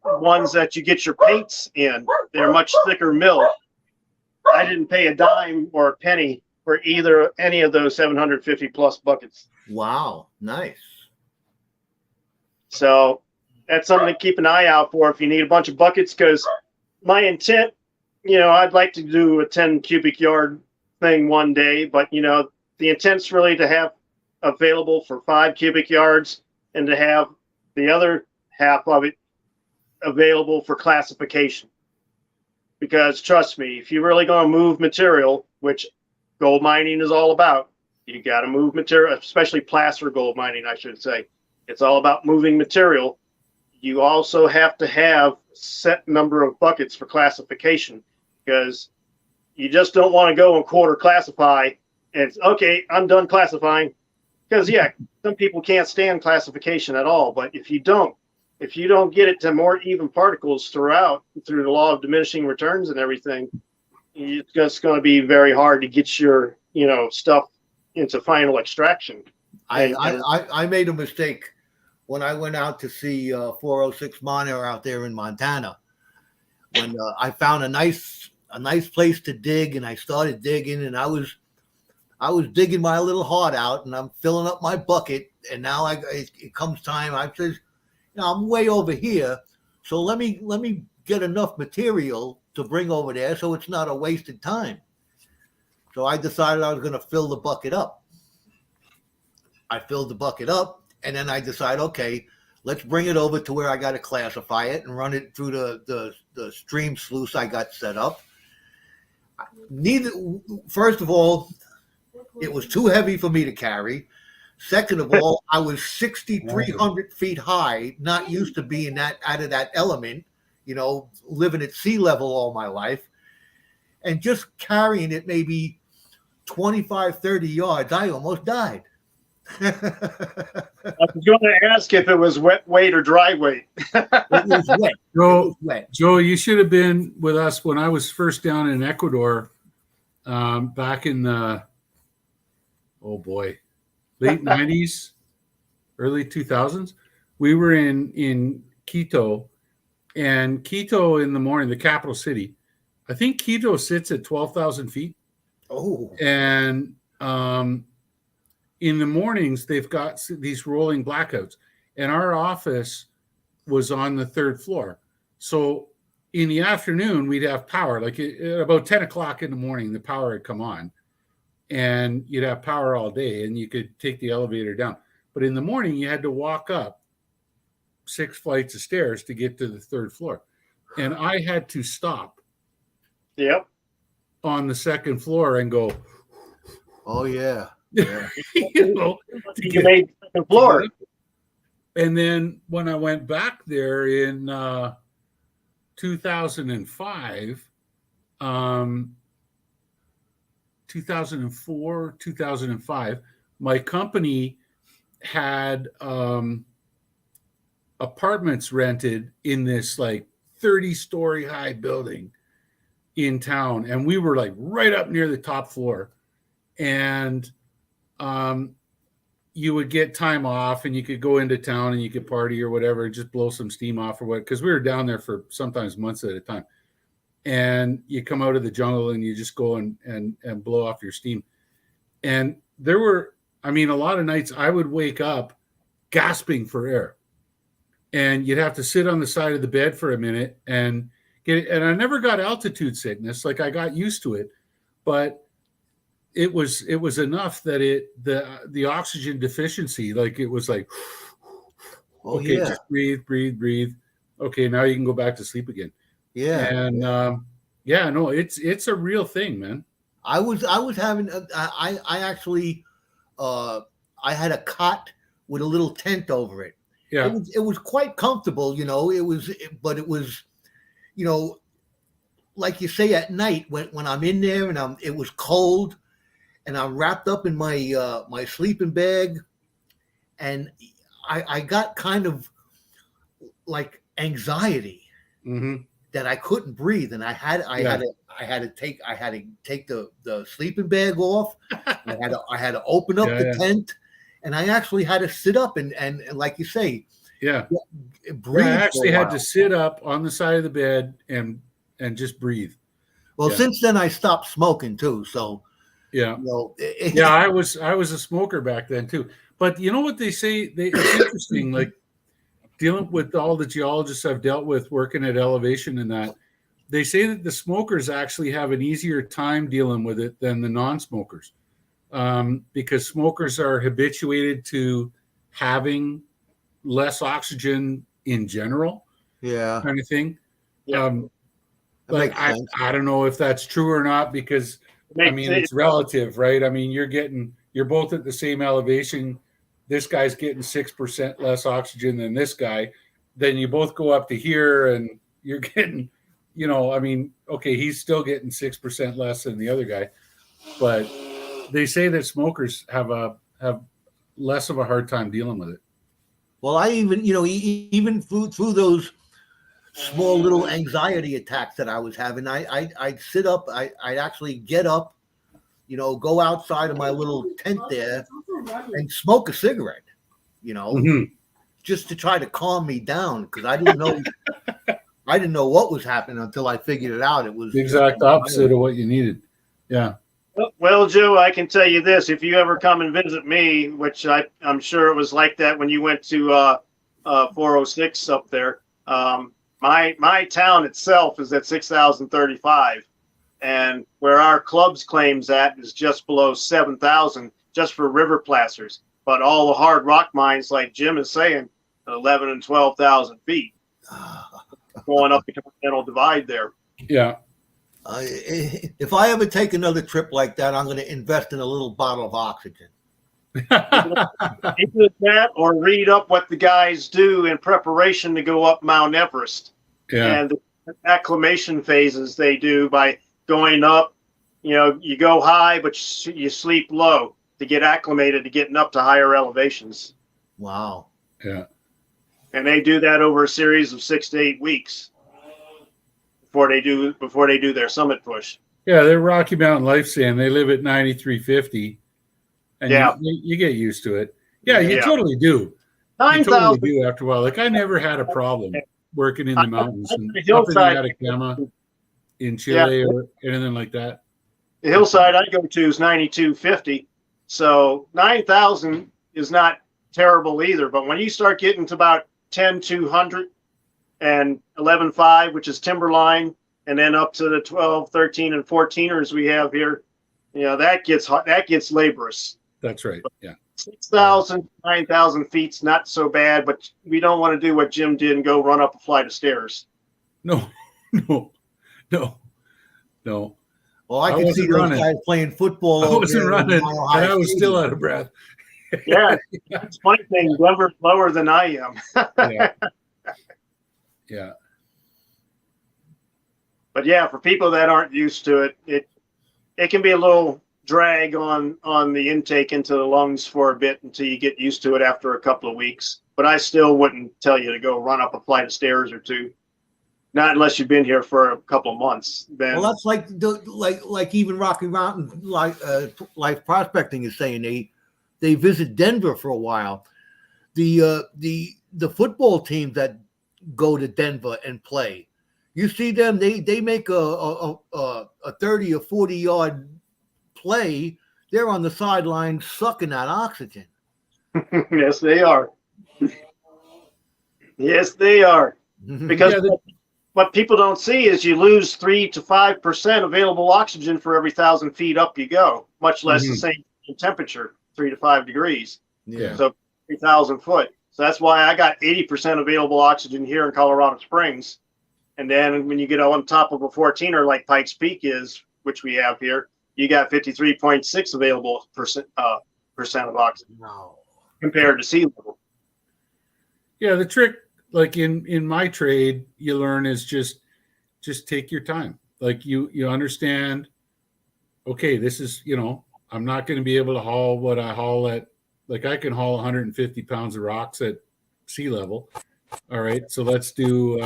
ones that you get your paints in, they're much thicker mill. I didn't pay a dime or a penny for any of those 750 plus buckets. Wow, nice. So that's something to keep an eye out for if you need a bunch of buckets, because my intent, I'd like to do a 10 cubic yard thing one day, but, the intent's really to have available for 5 cubic yards and to have the other half of it available for classification. Because trust me, if you're really going to move material, which gold mining is all about, you got to move material, especially placer gold mining, I should say. It's all about moving material. You also have to have set number of buckets for classification, because you just don't want to go and quarter classify and it's, okay, I'm done classifying. Because some people can't stand classification at all. But if you don't get it to more even particles through the law of diminishing returns and everything, it's just going to be very hard to get your stuff into final extraction. I made a mistake when I went out to see 406 Monitor out there in Montana. When I found a nice place to dig, and I started digging, and I was digging my little heart out, and I'm filling up my bucket, and now it comes time. I says, I'm way over here, so let me get enough material to bring over there so it's not a wasted time. So I decided I was going to fill the bucket up. I filled the bucket up, and then I decided, okay, let's bring it over to where I got to classify it and run it through the stream sluice I got set up. First of all, it was too heavy for me to carry. Second of all, I was 6,300 feet high, not used to being out of that element, living at sea level all my life. And just carrying it maybe 25, 30 yards, I almost died. I was going to ask if it was wet weight or dry weight. It was wet. Joe, you should have been with us when I was first down in Ecuador back in the, late 90s, early 2000s. We were in Quito, and Quito in the morning, the capital city, I think Quito sits at 12,000 feet. Oh. And in the mornings, they've got these rolling blackouts. And our office was on the 3rd floor. So in the afternoon, we'd have power. Like about 10 o'clock in the morning, the power had come on. And you'd have power all day, and you could take the elevator down. But in the morning, you had to walk up 6 flights of stairs to get to the 3rd floor. And I had to stop on the 2nd floor and go, oh, yeah. You made second floor. And then when I went back there in 2005, 2004, 2005, my company had apartments rented in this like 30-story high building in town. And we were like right up near the top floor. And you would get time off and you could go into town and you could party or whatever, just blow some steam off or what, because we were down there for sometimes months at a time. And you come out of the jungle and you just go and blow off your steam. And there were, I mean, a lot of nights I would wake up gasping for air. And you'd have to sit on the side of the bed for a minute and get it. And I never got altitude sickness. Like I got used to it, but it was enough that the oxygen deficiency, like it was like, okay, just breathe. Okay, now you can go back to sleep again. Yeah. And no, it's a real thing, man. I was having I actually I had a cot with a little tent over it. Yeah. It was quite comfortable, you know. But it was, you know, like you say, at night when I'm in there and it was cold and I'm wrapped up in my my sleeping bag, and I got kind of like anxiety. Mm-hmm. That I couldn't breathe, and I had to take the sleeping bag off. I had to open up the tent, and I actually had to sit up and like you say, breathe. I actually had to sit up on the side of the bed and just breathe. Well, since then I stopped smoking too. So yeah, you know, I was a smoker back then too. But you know what they say? It's interesting, like. Dealing with all the geologists I've dealt with working at elevation and that, they say that the smokers actually have an easier time dealing with it than the non-smokers, because smokers are habituated to having less oxygen in general, kind of thing. But I don't know if that's true or not, because I mean, it's relative, right? I mean, you're both at the same elevation. This guy's getting 6% less oxygen than this guy. Then you both go up to here and you're getting, you know, I mean, okay, he's still getting 6% less than the other guy. But they say that smokers have less of a hard time dealing with it. Well, I even, you know, even through those small little anxiety attacks that I was having, I'd sit up, I'd actually get up, you know, go outside of my little tent there and smoke a cigarette, you know, just to try to calm me down, because I didn't know what was happening until I figured it out. It was the exact opposite of what you needed. Yeah. Well, Joe, I can tell you this: if you ever come and visit me, which I'm sure it was like that when you went to 406 up there, my town itself is at 6,035. And where our club's claims at is just below 7,000, just for river placers. But all the hard rock mines, like Jim is saying, 11 and 12,000 feet, going up the Continental Divide there. Yeah. If I ever take another trip like that, I'm going to invest in a little bottle of oxygen. Either that or read up what the guys do in preparation to go up Mount Everest. Yeah. And the acclimation phases they do by going up, you know, you go high, but you sleep low to get acclimated to getting up to higher elevations. Wow. Yeah. And they do that over a series of 6 to 8 weeks before they do their summit push. Yeah, they're Rocky Mountain lifespan. They live at 9,350, and you get used to it. Yeah, you totally do. 9,000. You totally do after a while. Like I never had a problem working in the mountains and up in Atacama, in Chile, or anything like that. The hillside I go to is 9,250, so 9,000 is not terrible either. But when you start getting to about 10,200 and 11,500, which is timberline, and then up to the 12, 13, and 14ers we have here, you know, that gets hot, that gets laborious. That's right. Yeah. 6,000, 9,000 feet's not so bad, but we don't want to do what Jim did and go run up a flight of stairs. No. Well, I can see those guys playing football. I wasn't running, and I was still out of breath. Yeah, it's a funny thing. Denver's lower than I am. Yeah. Yeah. But yeah, for people that aren't used to it, it can be a little drag on the intake into the lungs for a bit until you get used to it after a couple of weeks. But I still wouldn't tell you to go run up a flight of stairs or two. Not unless you've been here for a couple of months. Then, well, that's like even Rocky Mountain Life Prospecting is saying they visit Denver for a while. The football teams that go to Denver and play, you see them, they make a 30 or 40 yard play. They're on the sideline sucking that oxygen. yes, they are. Yes, they are. Because what people don't see is you lose 3 to 5% available oxygen for every 1,000 feet up you go, much less the same temperature, 3 to 5 degrees. Yeah. So 3,000 foot. So that's why I got 80% available oxygen here in Colorado Springs. And then when you get on top of a 14er like Pikes Peak is, which we have here, you got 53.6 available percent of oxygen compared to sea level. Yeah, the trick, like in my trade, you learn is just take your time. Like you understand, okay, this is, I'm not going to be able to haul what I haul at, like I can haul 150 pounds of rocks at sea level. All right, so let's do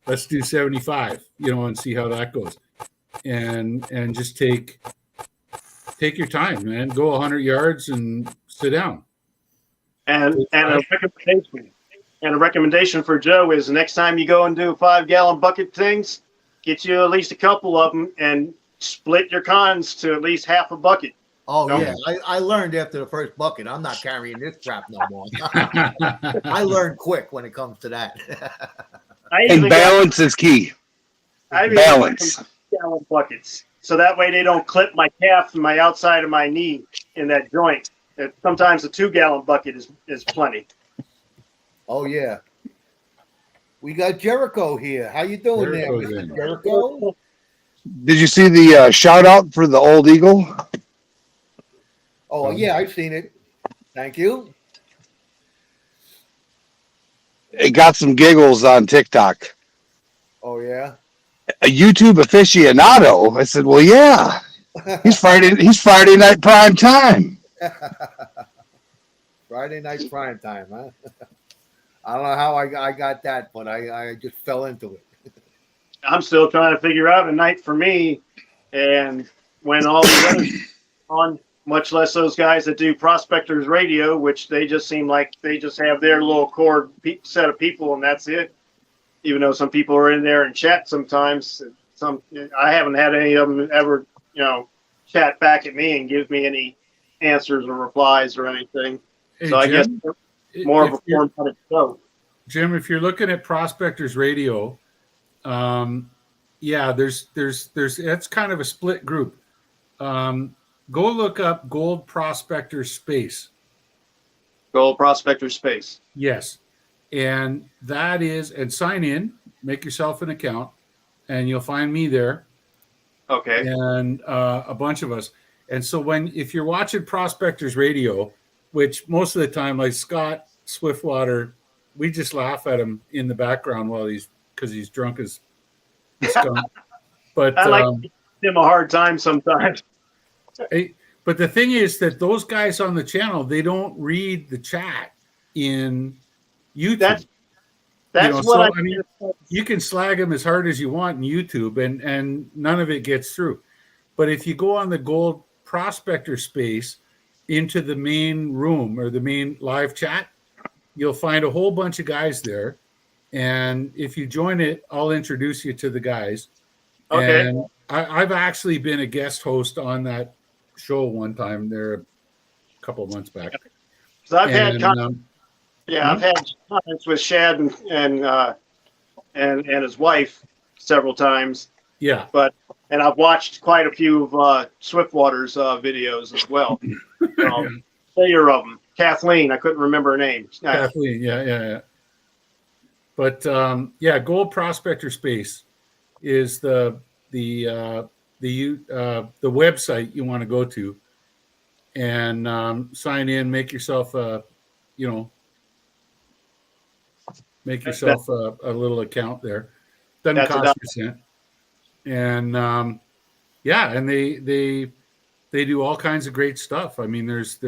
75, and see how that goes. And just take your time, man. Go 100 yards and sit down. And a recommendation for Joe is the next time you go and do 5-gallon bucket things, get you at least a couple of them and split your cons to at least half a bucket. Oh yeah, I learned after the first bucket. I'm not carrying this crap no more. I learned quick when it comes to that. And balance is key. Balance. Gallon buckets, so that way they don't clip my calf and my outside of my knee in that joint. Sometimes a 2-gallon bucket is plenty. Oh yeah, we got Jericho here. How you doing there, Mr. Jericho? Did you see the shout out for the Old Eagle? Oh yeah, I've seen it. Thank you. It got some giggles on TikTok. Oh yeah. A YouTube aficionado. I said, well, yeah, he's Friday night prime time. Friday night prime time, huh? I don't know how I got that, but I just fell into it. I'm still trying to figure out a night for me, and when all the others on, much less those guys that do Prospectors Radio, which they just seem like they just have their little core set of people, and that's it. Even though some people are in there and chat sometimes, I haven't had any of them ever, chat back at me and give me any answers or replies or anything. Hey, so Jim, I guess more of a formatted show. Jim, if you're looking at Prospectors Radio, there's that's kind of a split group. Go look up Gold Prospector Space. Gold Prospector Space. Yes. And that is, and sign in, make yourself an account, and you'll find me there. Okay. And a bunch of us. And so if you're watching Prospectors Radio, which most of the time, like Scott Swiftwater, we just laugh at him in the background because he's drunk as a skunk. But I like to give him a hard time sometimes. But the thing is that those guys on the channel, they don't read the chat in YouTube. That's what I mean. You can slag them as hard as you want in YouTube, and none of it gets through. But if you go on the Gold Prospector Space into the main room or the main live chat, you'll find a whole bunch of guys there. And if you join it, I'll introduce you to the guys. Okay. And I've actually been a guest host on that show one time there a couple of months back. So I've had comments with Shad and his wife several times. Yeah. And I've watched quite a few of Swiftwater's videos as well. Player of them, Kathleen. I couldn't remember her name. Kathleen. Yeah. But Gold Prospector Space is the website you want to go to, and sign in, make yourself a, make yourself a little account there. Doesn't That's cost you a cent. And yeah, and they do all kinds of great stuff. I mean, there's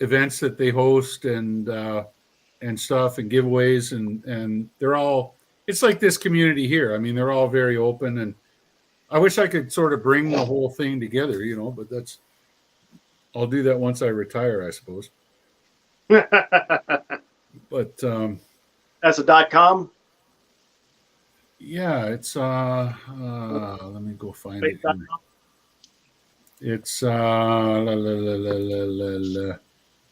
events that they host and stuff and giveaways and they're all, it's like this community here. I mean, they're all very open, and I wish I could sort of bring the whole thing together, but I'll do that once I retire, I suppose. But That's a .com. yeah, it's let me go find it here. It's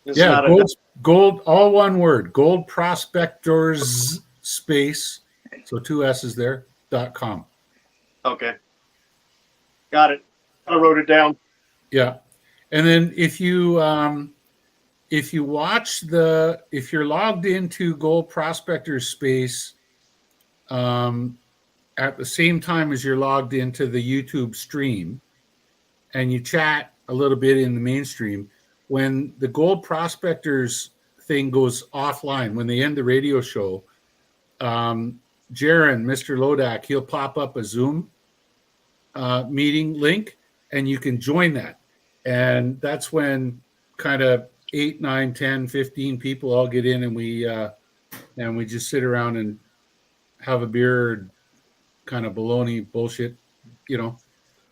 It's yeah, not gold, all one word, Gold Prospectors space, so 2 S's there, .com. Okay. Got it. I wrote it down. Yeah. And then if you watch if you're logged into Gold Prospectors space at the same time as you're logged into the YouTube stream, and you chat a little bit in the mainstream, when the Gold Prospectors thing goes offline, when they end the radio show, Jaron, Mr. Lodak, he'll pop up a Zoom meeting link, and you can join that. And that's when kind of 8, 9, 10, 15 people all get in, and we just sit around and have a beer, kind of baloney bullshit,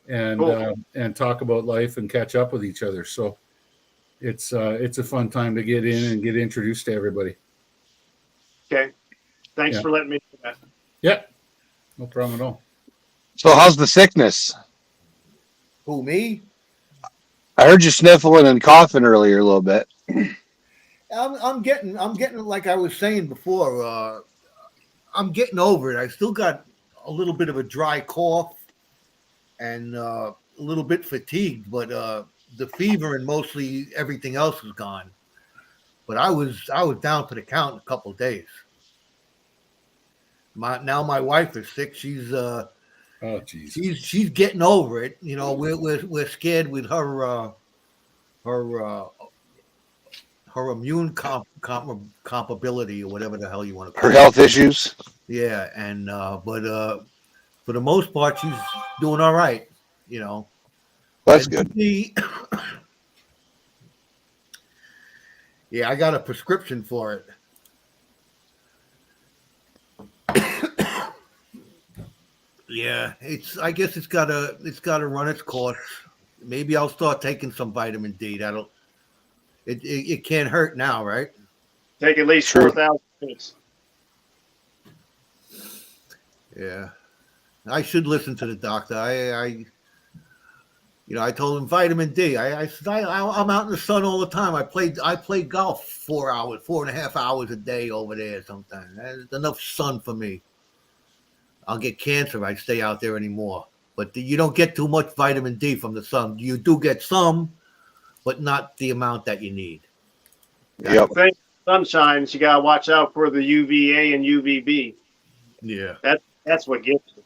and Cool. And talk about life and catch up with each other. So it's a fun time to get in and get introduced to everybody. Okay. Thanks for letting me do that. Yeah, no problem at all. So how's the sickness? Who, me? I heard you sniffling and coughing earlier a little bit. I'm getting like I was saying before. I'm getting over it. I still got a little bit of a dry cough and a little bit fatigued, but the fever and mostly everything else is gone. But I was down for the count in a couple of days. My wife is sick. She's oh geez. she's getting over it. We're scared with her immune compatibility or whatever the hell you want to call Her it. health issues. Yeah, and but for the most part, she's doing all right. That's And good. Yeah, I got a prescription for it. Yeah, I guess it's gotta run its course. Maybe I'll start taking some vitamin D. It can't hurt now, right? Take at least Sure. 4,000 minutes. Yeah, I should listen to the doctor. I told him vitamin D. I said I'm out in the sun all the time. I play golf 4.5 hours a day over there. Sometimes that's enough sun for me. I'll get cancer if I stay out there anymore. But you don't get too much vitamin D from the sun. You do get some, but not the amount that you need. Yep. Thanks. Sun shines, you gotta watch out for the UVA and UVB. Yeah. That's what gets you.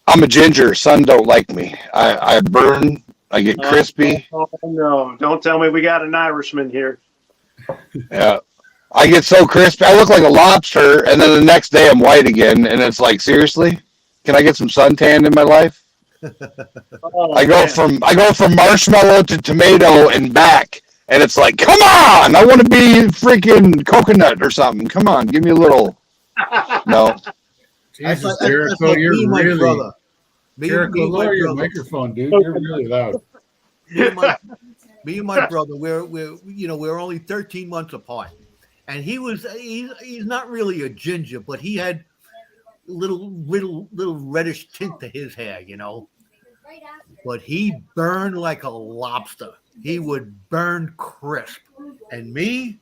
I'm a ginger. Sun don't like me. I burn. I get crispy. Oh, no, don't tell me we got an Irishman here. Yeah. I get so crispy. I look like a lobster, and then the next day I'm white again. And it's like, seriously, can I get some suntan in my life? Oh, I go from marshmallow to tomato and back, and it's like, come on, I want to be freaking coconut or something. Come on, give me a little. No. Jesus, That's Jericho, like me you're and my really brother. Jericho, lower your microphone, dude. You're really loud. Me and my brother, we're only 13 months apart, and he's not really a ginger, but he had little reddish tint to his hair, But he burned like a lobster. He would burn crisp, and me,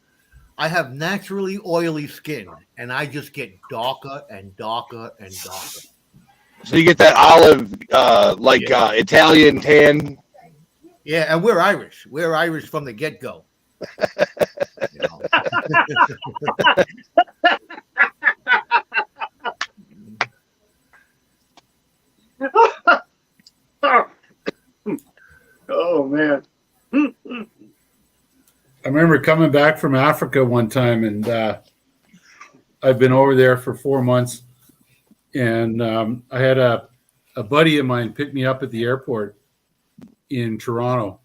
I have naturally oily skin, and I just get darker and darker and darker. So you get that olive, Italian tan. Yeah, and we're Irish. We're Irish from the get-go. Oh man. I remember coming back from Africa one time, and I've been over there for 4 months, and I had a buddy of mine pick me up at the airport in Toronto,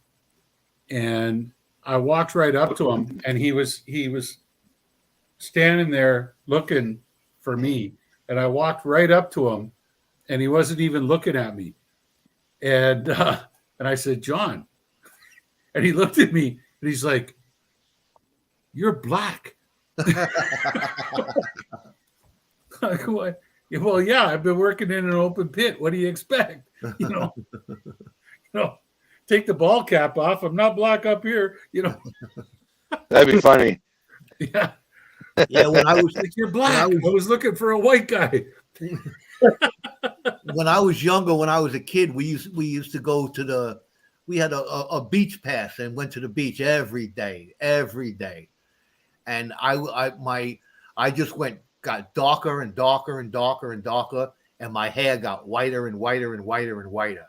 and I walked right up to him, and he was standing there looking for me, and I walked right up to him, and he wasn't even looking at me, and I said, "John," and he looked at me, and he's like, "You're black." Like, what? Well, yeah, I've been working in an open pit. What do you expect? You know, take the ball cap off. I'm not black up here. That'd be funny. Yeah. Yeah, when I was Like, you're black. I was looking for a white guy. when I was younger, when I was a kid, we used to go to we had a beach pass and went to the beach every day. And I just got darker and darker and darker and darker, and my hair got whiter and whiter and whiter and whiter.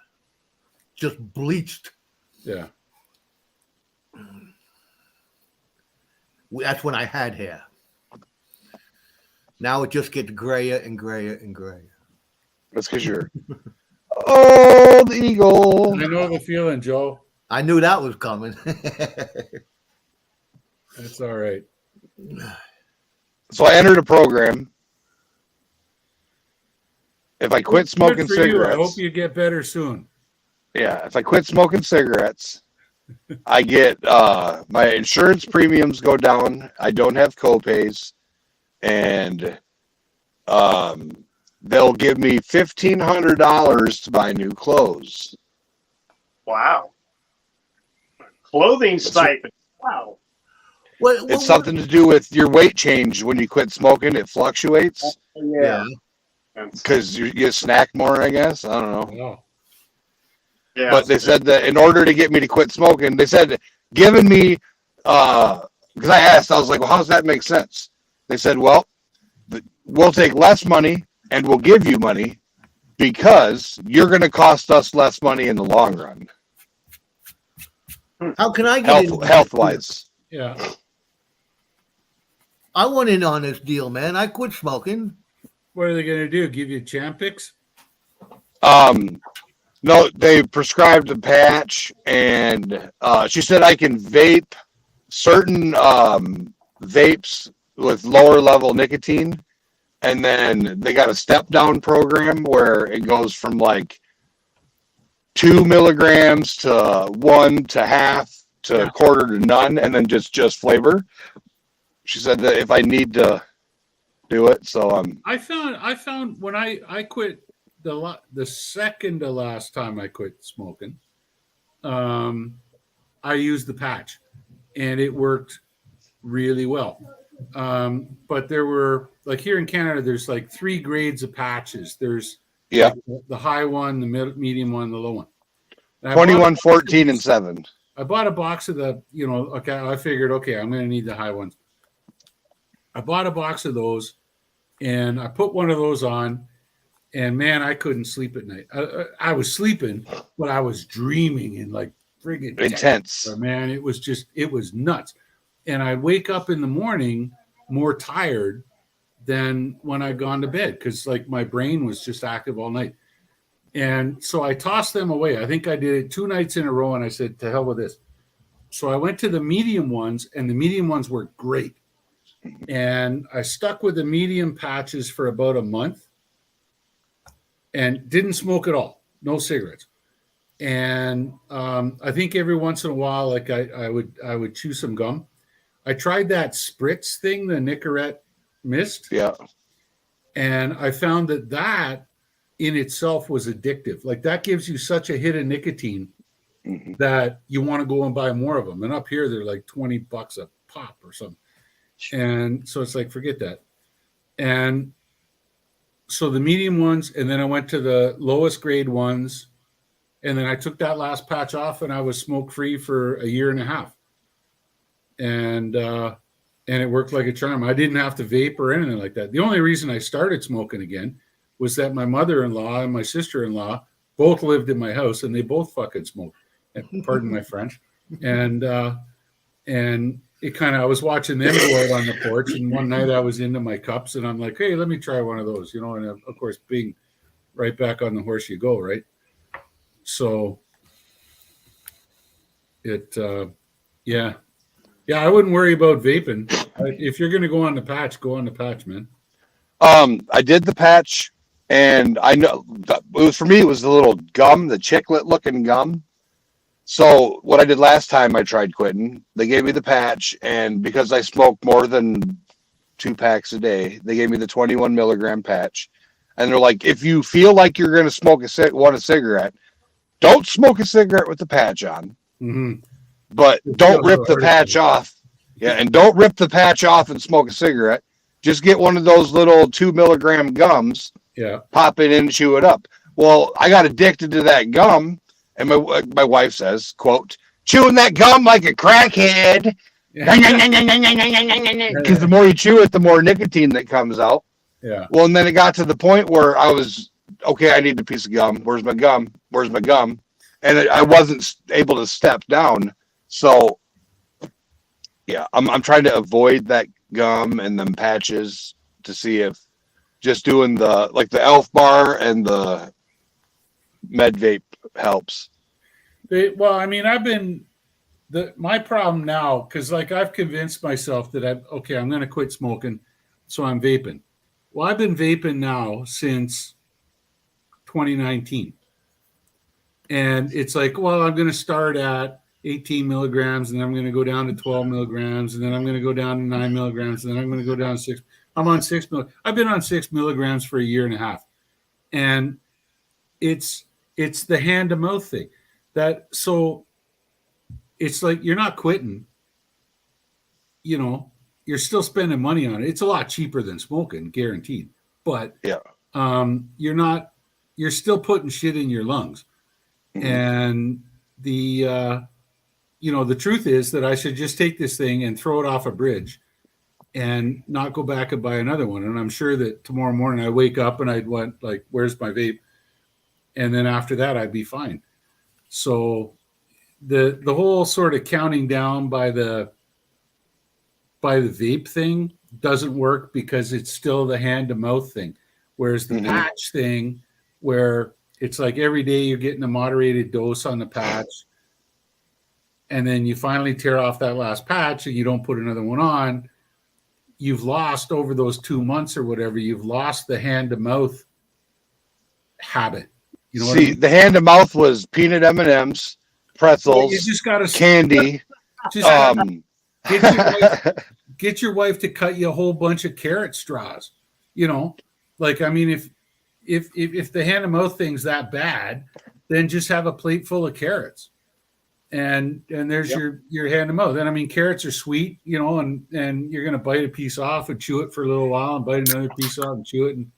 Just bleached. Yeah. That's when I had hair. Now it just gets grayer and grayer and grayer. That's because you're old eagle. I know the feeling, Joe. I knew that was coming. That's all right. So I entered a program. If I quit smoking Good for you. cigarettes, I hope you get better soon. yeah, if I quit smoking cigarettes, I get my insurance premiums go down. I don't have copays, and they'll give me $1,500 to buy new clothes. Wow. Clothing stipend. Wow. It's something to do with your weight change when you quit smoking. It fluctuates Yeah. because you snack more, I guess. I don't know. Wow. Yeah. But they said that in order to get me to quit smoking, they said giving me because I asked, I was like, well, how does that make sense? They said, well, we'll take less money and we'll give you money because you're going to cost us less money in the long run, How can I get health wise. Yeah. I want in on this deal, man. I quit smoking. What are they going to do? Give you Champix? No, they prescribed a patch, and she said I can vape certain vapes with lower level nicotine, and then they got a step down program where it goes from like 2 milligrams to 1 to half to quarter to none, and then just flavor. She said that if I need to do it, so I found when I quit the second to last time I quit smoking, I used the patch, and it worked really well. But there were, like, here in Canada, there's like 3 grades of patches. There's like the high one, the medium one, the low one. 21, 14, and 7. I bought a box of the, I figured, okay, I'm going to need the high ones. I bought a box of those, and I put one of those on, and man, I couldn't sleep at night. I was sleeping, but I was dreaming and like friggin' intense. Man, it was nuts. And I wake up in the morning more tired than when I'd gone to bed because like my brain was just active all night. And so I tossed them away. I think I did it 2 nights in a row, and I said, to hell with this. So I went to the medium ones, and the medium ones were great. And I stuck with the medium patches for about a month and didn't smoke at all. No cigarettes. And I think every once in a while, like I would chew some gum. I tried that spritz thing, the Nicorette mist. Yeah. And I found that in itself was addictive. Like that gives you such a hit of nicotine that you want to go and buy more of them. And up here, they're like $20 a pop or something. And so it's like, forget that. And so the medium ones, and then I went to the lowest grade ones, and then I took that last patch off, and I was smoke free for a year and a half. And it worked like a charm. I didn't have to vape or anything like that. The only reason I started smoking again was that my mother-in-law and my sister-in-law both lived in my house, and they both fucking smoked. Pardon my French. And it kind of, I was watching them go out on the porch, and one night I was into my cups, and I'm like, hey, let me try one of those, you know. And of course, being right back on the horse you go, right? So yeah, I wouldn't worry about vaping. If you're gonna go on the patch, man. I did the patch, and I know it was, for me, it was the little gum, the chiclet looking gum. So what I did last time I tried quitting, they gave me the patch, and because I smoke more than 2 packs a day, they gave me the 21 milligram patch. And they're like, if you feel like you're going to want a cigarette, don't smoke a cigarette with the patch on, but don't rip the patch off. Yeah, and don't rip the patch off and smoke a cigarette. Just get one of those little 2 milligram gums, pop it in and chew it up. Well, I got addicted to that gum. And my wife says, quote, chewing that gum like a crackhead. Because the more you chew it, the more nicotine that comes out. Yeah. Well, and then it got to the point where I was, okay, I need a piece of gum. Where's my gum? Where's my gum? And I wasn't able to step down. So, yeah, I'm trying to avoid that gum and them patches to see if just doing the Elf Bar and the Med Vape helps. Well, I mean, my problem now, because like I've convinced myself that I'm going to quit smoking, so I'm vaping. Well, I've been vaping now since 2019. And it's like, well, I'm going to start at 18 milligrams, and then I'm going to go down to 12 milligrams, and then I'm going to go down to 9 milligrams, and then I'm going to go down to 6. I'm on 6 milligrams. I've been on 6 milligrams for a year and a half. And it's the hand to mouth thing. So it's like you're not quitting. You know, you're still spending money on it. It's a lot cheaper than smoking, guaranteed. But you're still putting shit in your lungs. And the truth is that I should just take this thing and throw it off a bridge and not go back and buy another one. And I'm sure that tomorrow morning I wake up and I'd want, like, where's my vape? And then after that, I'd be fine. So the whole sort of counting down by the vape thing doesn't work because it's still the hand to mouth thing. Whereas the patch thing, where it's like every day you're getting a moderated dose on the patch, and then you finally tear off that last patch and you don't put another one on, you've lost over those 2 months or whatever, you've lost the hand to mouth habit. You know, see, the hand to mouth was peanut M&Ms, pretzels, you just gotta candy. Get your wife to cut you a whole bunch of carrot straws. You know, like, I mean, if the hand to mouth thing's that bad, then just have a plate full of carrots, and there's your hand to mouth. And I mean, carrots are sweet, you know, and you're gonna bite a piece off and chew it for a little while, and bite another piece off and chew it, and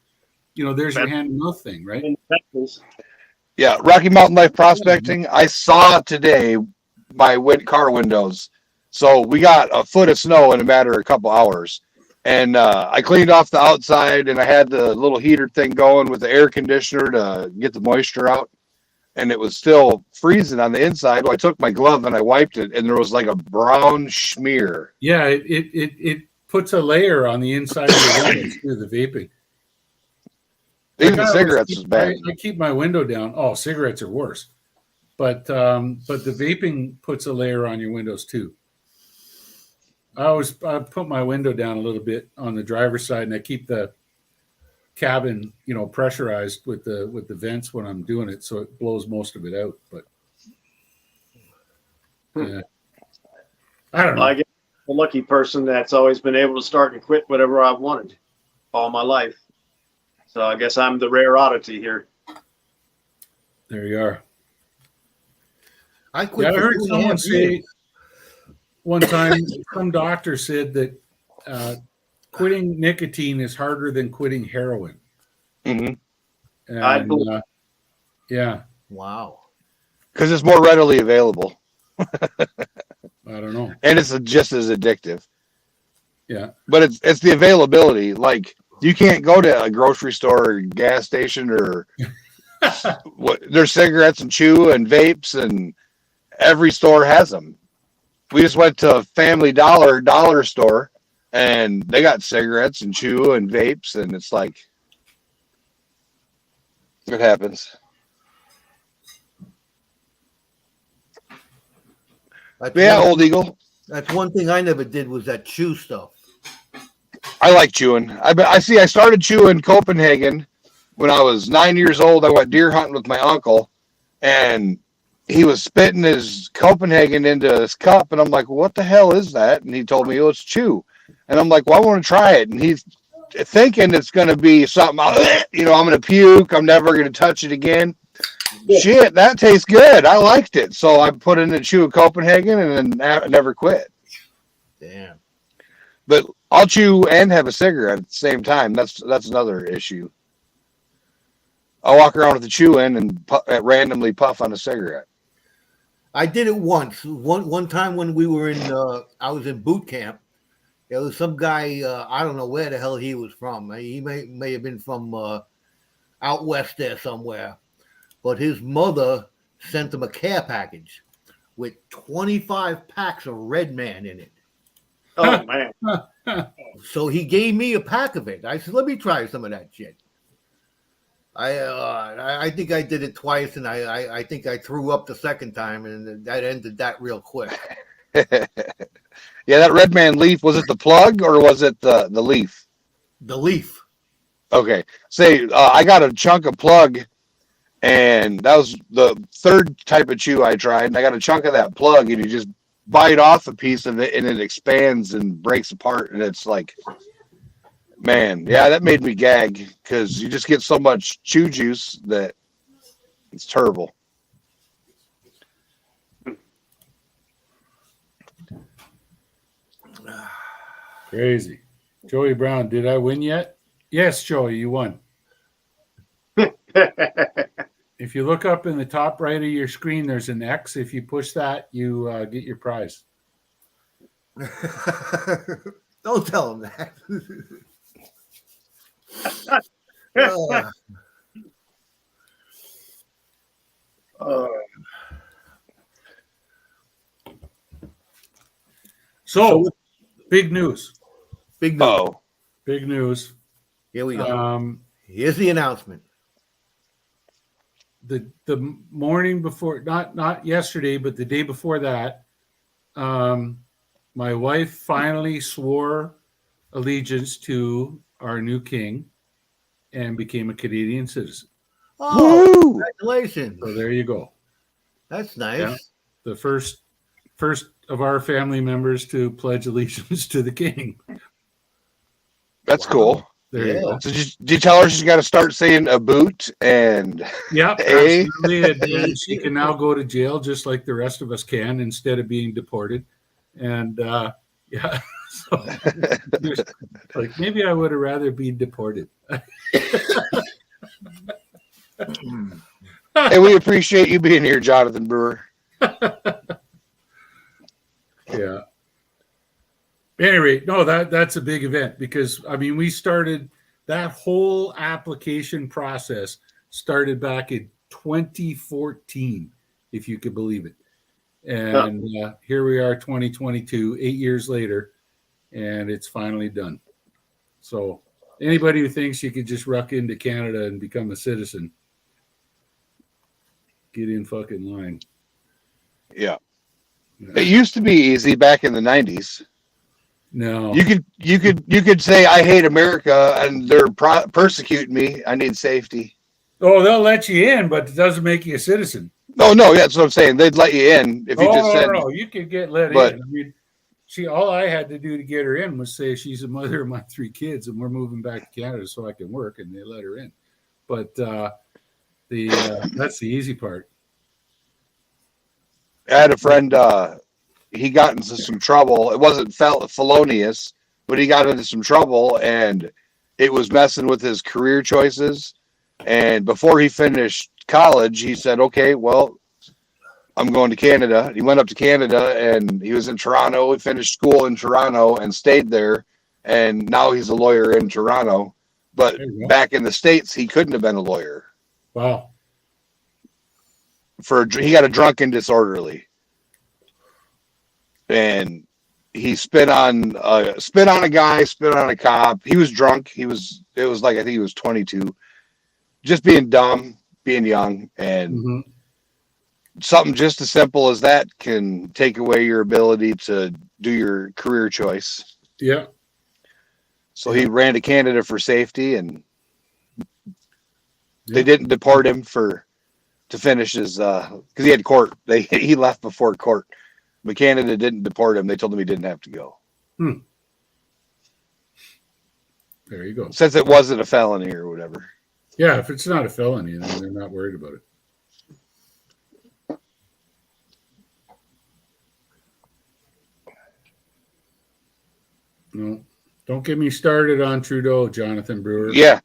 you know, there's your hand to mouth thing, right? Yeah, Rocky Mountain Life Prospecting. I saw today my car windows. So we got a foot of snow in a matter of a couple hours. And I cleaned off the outside, and I had the little heater thing going with the air conditioner to get the moisture out. And it was still freezing on the inside. Well, I took my glove and I wiped it, and there was like a brown smear. Yeah, it puts a layer on the inside of the windows through the vaping. Even the cigarettes is bad. I keep my window down. Oh, cigarettes are worse. But the vaping puts a layer on your windows too. I put my window down a little bit on the driver's side, and I keep the cabin, you know, pressurized with the vents when I'm doing it, so it blows most of it out. But yeah, I don't know. I guess I'm a lucky person that's always been able to start and quit whatever I've wanted all my life. So I guess I'm the rare oddity here. There you are. I quit. Yeah, I heard someone say one time, some doctor said that quitting nicotine is harder than quitting heroin. Mm-hmm. And, yeah. Wow. Because it's more readily available. I don't know. And it's just as addictive. Yeah. But it's the availability. Like, you can't go to a grocery store or gas station or there's cigarettes and chew and vapes, and every store has them. We just went to Family Dollar store, and they got cigarettes and chew and vapes, and it's like, it happens. Yeah, Old Eagle. That's one thing I never did was that chew stuff. I like chewing. I started chewing Copenhagen when I was 9 years old. I went deer hunting with my uncle, and he was spitting his Copenhagen into his cup, and I'm like, "What the hell is that?" And he told me, "Oh, it's chew." And I'm like, "Well, I want to try it." And he's thinking it's going to be something, I'm going to puke. I'm never going to touch it again. Yeah. Shit, that tastes good. I liked it. So I put in a chew of Copenhagen and then never quit. Damn. But I'll chew and have a cigarette at the same time. That's another issue. I'll walk around with the chew in and randomly puff on a cigarette. I did it once. One time when we were I was in boot camp. There was some guy, I don't know where the hell he was from. He may have been from out west there somewhere. But his mother sent him a care package with 25 packs of Red Man in it. Oh, man. So he gave me a pack of it. I said, let me try some of that shit. I think I did it twice, and I think I threw up the second time, and that ended that real quick. Yeah, that Red Man leaf, was it the plug or was it the leaf? The leaf. Okay. Say, I got a chunk of plug, and that was the third type of chew I tried. And I got a chunk of that plug, and you just bite off a piece of it, and it expands and breaks apart. And it's like, man, yeah, that made me gag because you just get so much chew juice that it's terrible. Crazy. Joey Brown, did I win yet? Yes, Joey, you won. If you look up in the top right of your screen, there's an X. If you push that, you get your prize. Don't tell him that. So, big news. Big news. Oh, Big news. Here we go. Here's the announcement. The morning before, not yesterday, but the day before that, my wife finally swore allegiance to our new king and became a Canadian citizen. Oh, woo! Congratulations. So there you go. That's nice. Yeah. The first of our family members to pledge allegiance to the king. That's cool. There you go. So did you tell her she's got to start saying a boot and absolutely. And she can now go to jail just like the rest of us can instead of being deported. And yeah, so like maybe I would have rather be deported. Hey, we appreciate you being here, Jonathan Brewer. Yeah. Anyway, no, that's a big event because I mean we started that whole application process started back in 2014, if you could believe it. And here we are, 2022, 8 years later, and it's finally done. So anybody who thinks you could just ruck into Canada and become a citizen, get in fucking line. Yeah. It used to be easy back in the 90s. No, you could say I hate America and they're persecuting me. I need safety. Oh, they'll let you in, but it doesn't make you a citizen. No, that's what I'm saying. They'd let you in if you just said. No, you could get let in. I mean, all I had to do to get her in was say she's a mother of my 3 kids and we're moving back to Canada so I can work, and they let her in. But that's the easy part. I had a friend. He got into some trouble. It wasn't felonious, but he got into some trouble, and it was messing with his career choices. And before he finished college, he said, "Okay, well, I'm going to Canada." He went up to Canada, and he was in Toronto. He finished school in Toronto and stayed there, and now he's a lawyer in Toronto. But back in the States, he couldn't have been a lawyer. Wow. He got a drunk and disorderly. and he spit on a guy, spit on a cop. He was drunk. It was like, I think he was 22, just being dumb, being young, and Mm-hmm. something just as simple as that can take away your ability to do your career choice. Yeah. So he ran to Canada for safety, and they didn't deport him to finish his because he had court. He left before court, but Canada didn't deport him. They told him he didn't have to go. There you go. Since it wasn't a felony or whatever. Yeah, if it's not a felony, then they're not worried about it. No, don't get me started on Trudeau, Jonathan Brewer. Yeah.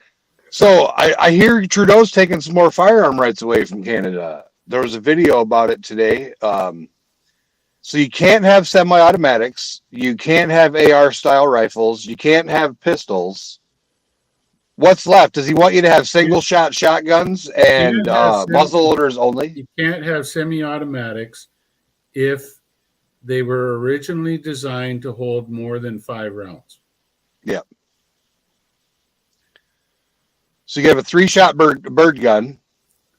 So I hear Trudeau's taking some more firearm rights away from Canada. There was a video about it today. So you can't have semi-automatics. You can't have AR-style rifles. You can't have pistols. What's left? Does he want you to have single-shot shotguns and muzzleloaders only? You can't have semi-automatics if they were originally designed to hold more than 5 rounds. Yeah. So you have a 3-shot bird gun.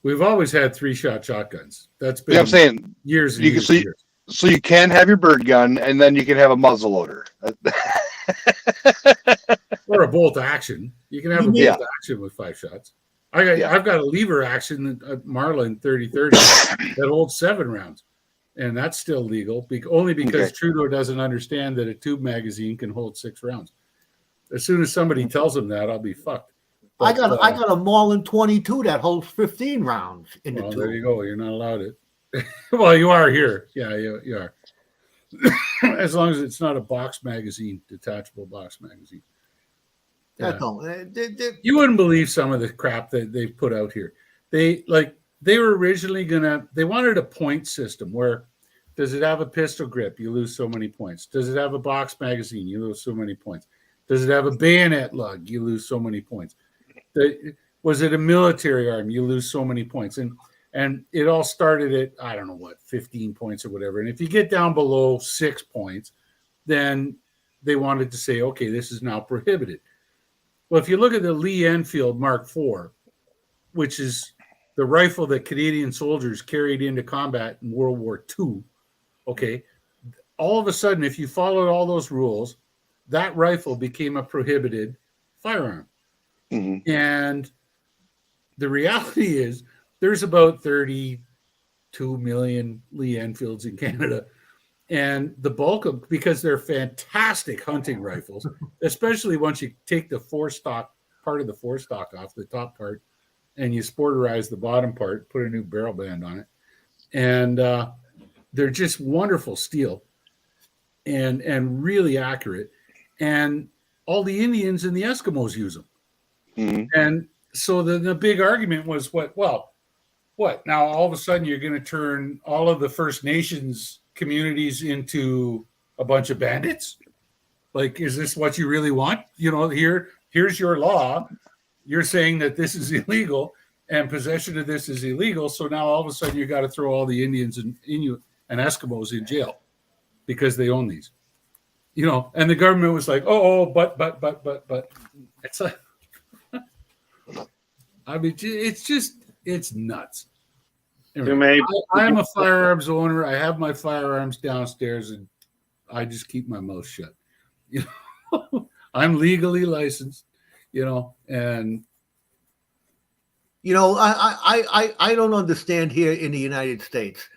We've always had 3-shot shotguns. That's been I'm saying years and years. So you can have your bird gun, and then you can have a muzzleloader. Or a bolt action. You can have a bolt action with 5 shots. I've got a lever action Marlin 3030 that holds 7 rounds. And that's still legal only because Trudeau doesn't understand that a tube magazine can hold 6 rounds. As soon as somebody tells him that, I'll be fucked. But, I got a Marlin 22 that holds 15 rounds in the tube. There you go. You're not allowed it. Well, you are here. Yeah, you are. As long as it's not a box magazine, detachable box magazine. Yeah. You wouldn't believe some of the crap that they've put out here. They were originally they wanted a point system where, does it have a pistol grip? You lose so many points. Does it have a box magazine? You lose so many points. Does it have a bayonet lug? You lose so many points. Was it a military arm? You lose so many points. And it all started at, I don't know what, 15 points or whatever. And if you get down below 6 points, then they wanted to say, okay, this is now prohibited. Well, if you look at the Lee Enfield Mark IV, which is the rifle that Canadian soldiers carried into combat in World War II, okay, all of a sudden, if you followed all those rules, that rifle became a prohibited firearm. Mm-hmm. And the reality is there's about 32 million Lee Enfields in Canada. And the bulk of, because they're fantastic hunting rifles, especially once you take the part of the forestock off, the top part, and you sporterize the bottom part, put a new barrel band on it. And they're just wonderful steel and really accurate. And all the Indians and the Eskimos use them. Mm-hmm. And so the big argument was what now all of a sudden you're going to turn all of the First Nations communities into a bunch of bandits? Like, is this what you really want? You know, here's your law. You're saying that this is illegal and possession of this is illegal. So now all of a sudden you got to throw all the Indians and Inuit and Eskimos in jail because they own these, you know, and the government was like, but it's like, I mean, it's nuts. Anyway, I'm a firearms owner. I have my firearms downstairs, and I just keep my mouth shut. You know, I'm legally licensed. You know, and you know, I don't understand here in the United States.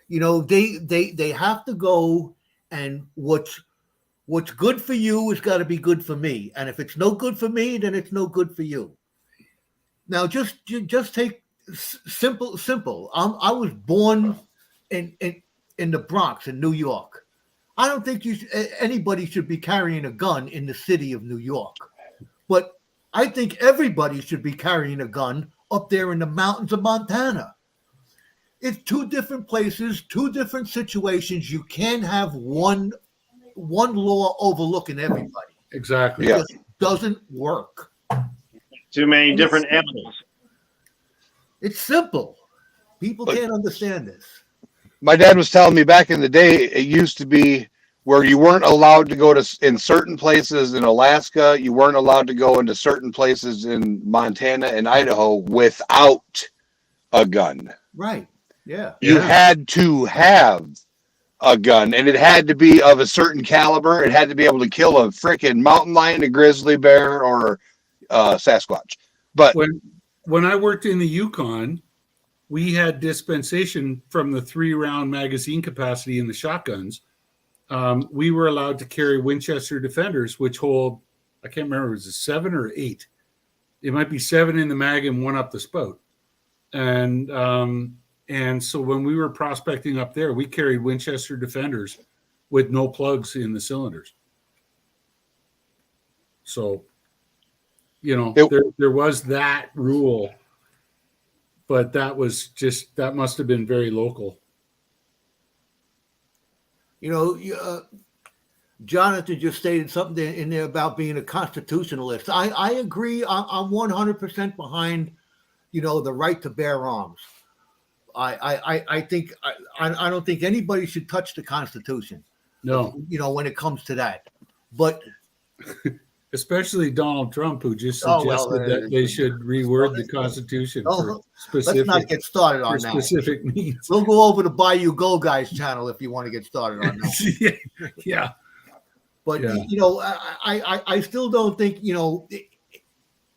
You know, they have to go, and what's good for you has got to be good for me, and if it's no good for me, then it's no good for you. Now, just take simple. I was born in the Bronx in New York. I don't think anybody should be carrying a gun in the city of New York, but I think everybody should be carrying a gun up there in the mountains of Montana. It's 2 different places, 2 different situations. You can't have one law overlooking everybody. Exactly. It just doesn't work. Too many different animals. It's simple. People can't understand this. My dad was telling me back in the day, it used to be where you weren't allowed to go to in certain places in Alaska. You weren't allowed to go into certain places in Montana and Idaho without a gun. Right. Yeah. You Yeah. had to have a gun, and it had to be of a certain caliber. It had to be able to kill a freaking mountain lion, a grizzly bear, or Sasquatch. But When I worked in the Yukon, we had dispensation from the 3-round magazine capacity in the shotguns. We were allowed to carry Winchester Defenders, which hold, I can't remember, was it 7 or 8? It might be 7 in the mag and 1 up the spout. And so when we were prospecting up there, we carried Winchester Defenders with no plugs in the cylinders. So, you know, there was that rule, but that must have been very local. You know, Jonathan just stated something in there about being a constitutionalist. I agree. I'm 100% behind, you know, the right to bear arms. I think I don't think anybody should touch the Constitution. No, you know, when it comes to that, but especially Donald Trump, who just suggested that they should reword the Constitution for specific. Let's not get started on that. Specific needs. We'll go over to Bayou Go Guys channel if you want to get started on that. Yeah. But you know, I still don't think, you know,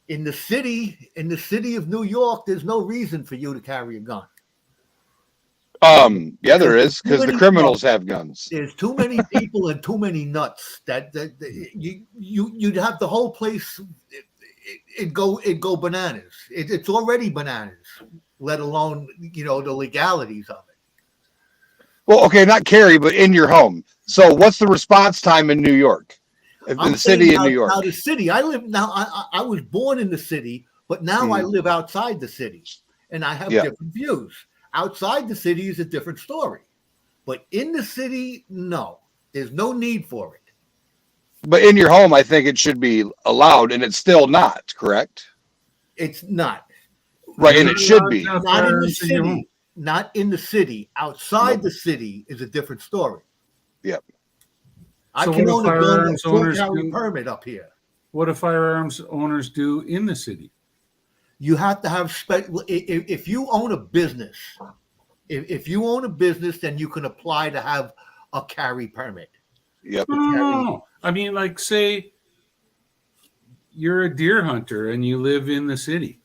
in the city of New York, there's no reason for you to carry a gun. Yeah, there is, because the criminals have guns. There's too many people and too many nuts that you'd have the whole place. It go bananas. It's already bananas, let alone, you know, the legalities of it. Well, okay, not carry, but in your home. So, what's the response time in New York? In the city of New York. Now, the city. I live now. I was born in the city, but now I live outside the city, and I have different views. Outside the city is a different story, but in the city, no, there's no need for it. But in your home, I think it should be allowed, and it's still not, correct? It's not. Right, and it should be. Not in the city. Not in the city. Outside the city is a different story. Yep. I can own a gun with full carry permit up here. What do firearms owners do in the city? You have to have if you own a business, if you own a business, then you can apply to have a carry permit. Yep. No. I mean, like, say you're a deer hunter and you live in the city.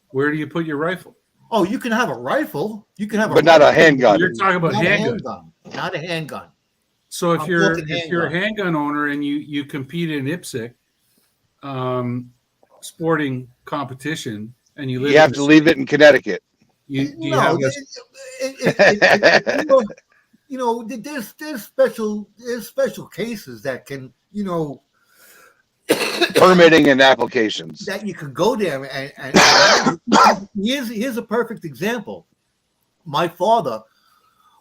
Where do you put your rifle? Oh, you can have a rifle. You can have but not a handgun. You're talking about handgun. Not a handgun. So if you're a handgun owner and you compete in IPSC, sporting competition, and you have to leave it in Connecticut. You know, there's special cases that can, you know, permitting and applications that you could go there and here's a perfect example. My father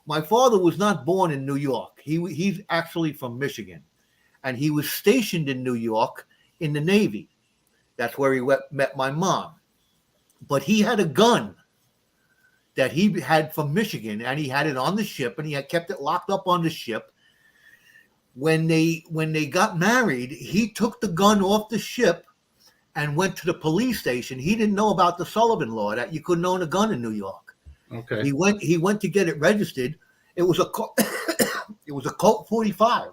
was not born in New York. He's actually from Michigan, and he was stationed in New York in the Navy. That's where he met my mom. But he had a gun that he had from Michigan, and he had it on the ship, and he had kept it locked up on the ship. When they got married, he took the gun off the ship and went to the police station. He didn't know about the Sullivan law that you couldn't own a gun in New York. Okay. He went to get it registered. It was a Colt 45.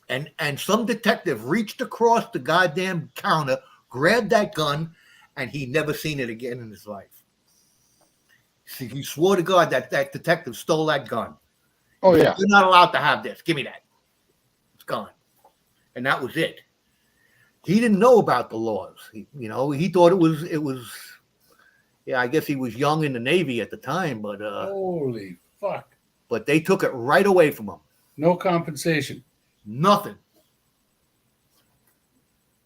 And some detective reached across the goddamn counter, grabbed that gun, and he never seen it again in his life. See, he swore to God that detective stole that gun. Oh, yeah. You're not allowed to have this. Give me that. It's gone. And that was it. He didn't know about the laws. He thought it was. Yeah, I guess he was young in the Navy at the time, but holy fuck. But they took it right away from him. No compensation. Nothing.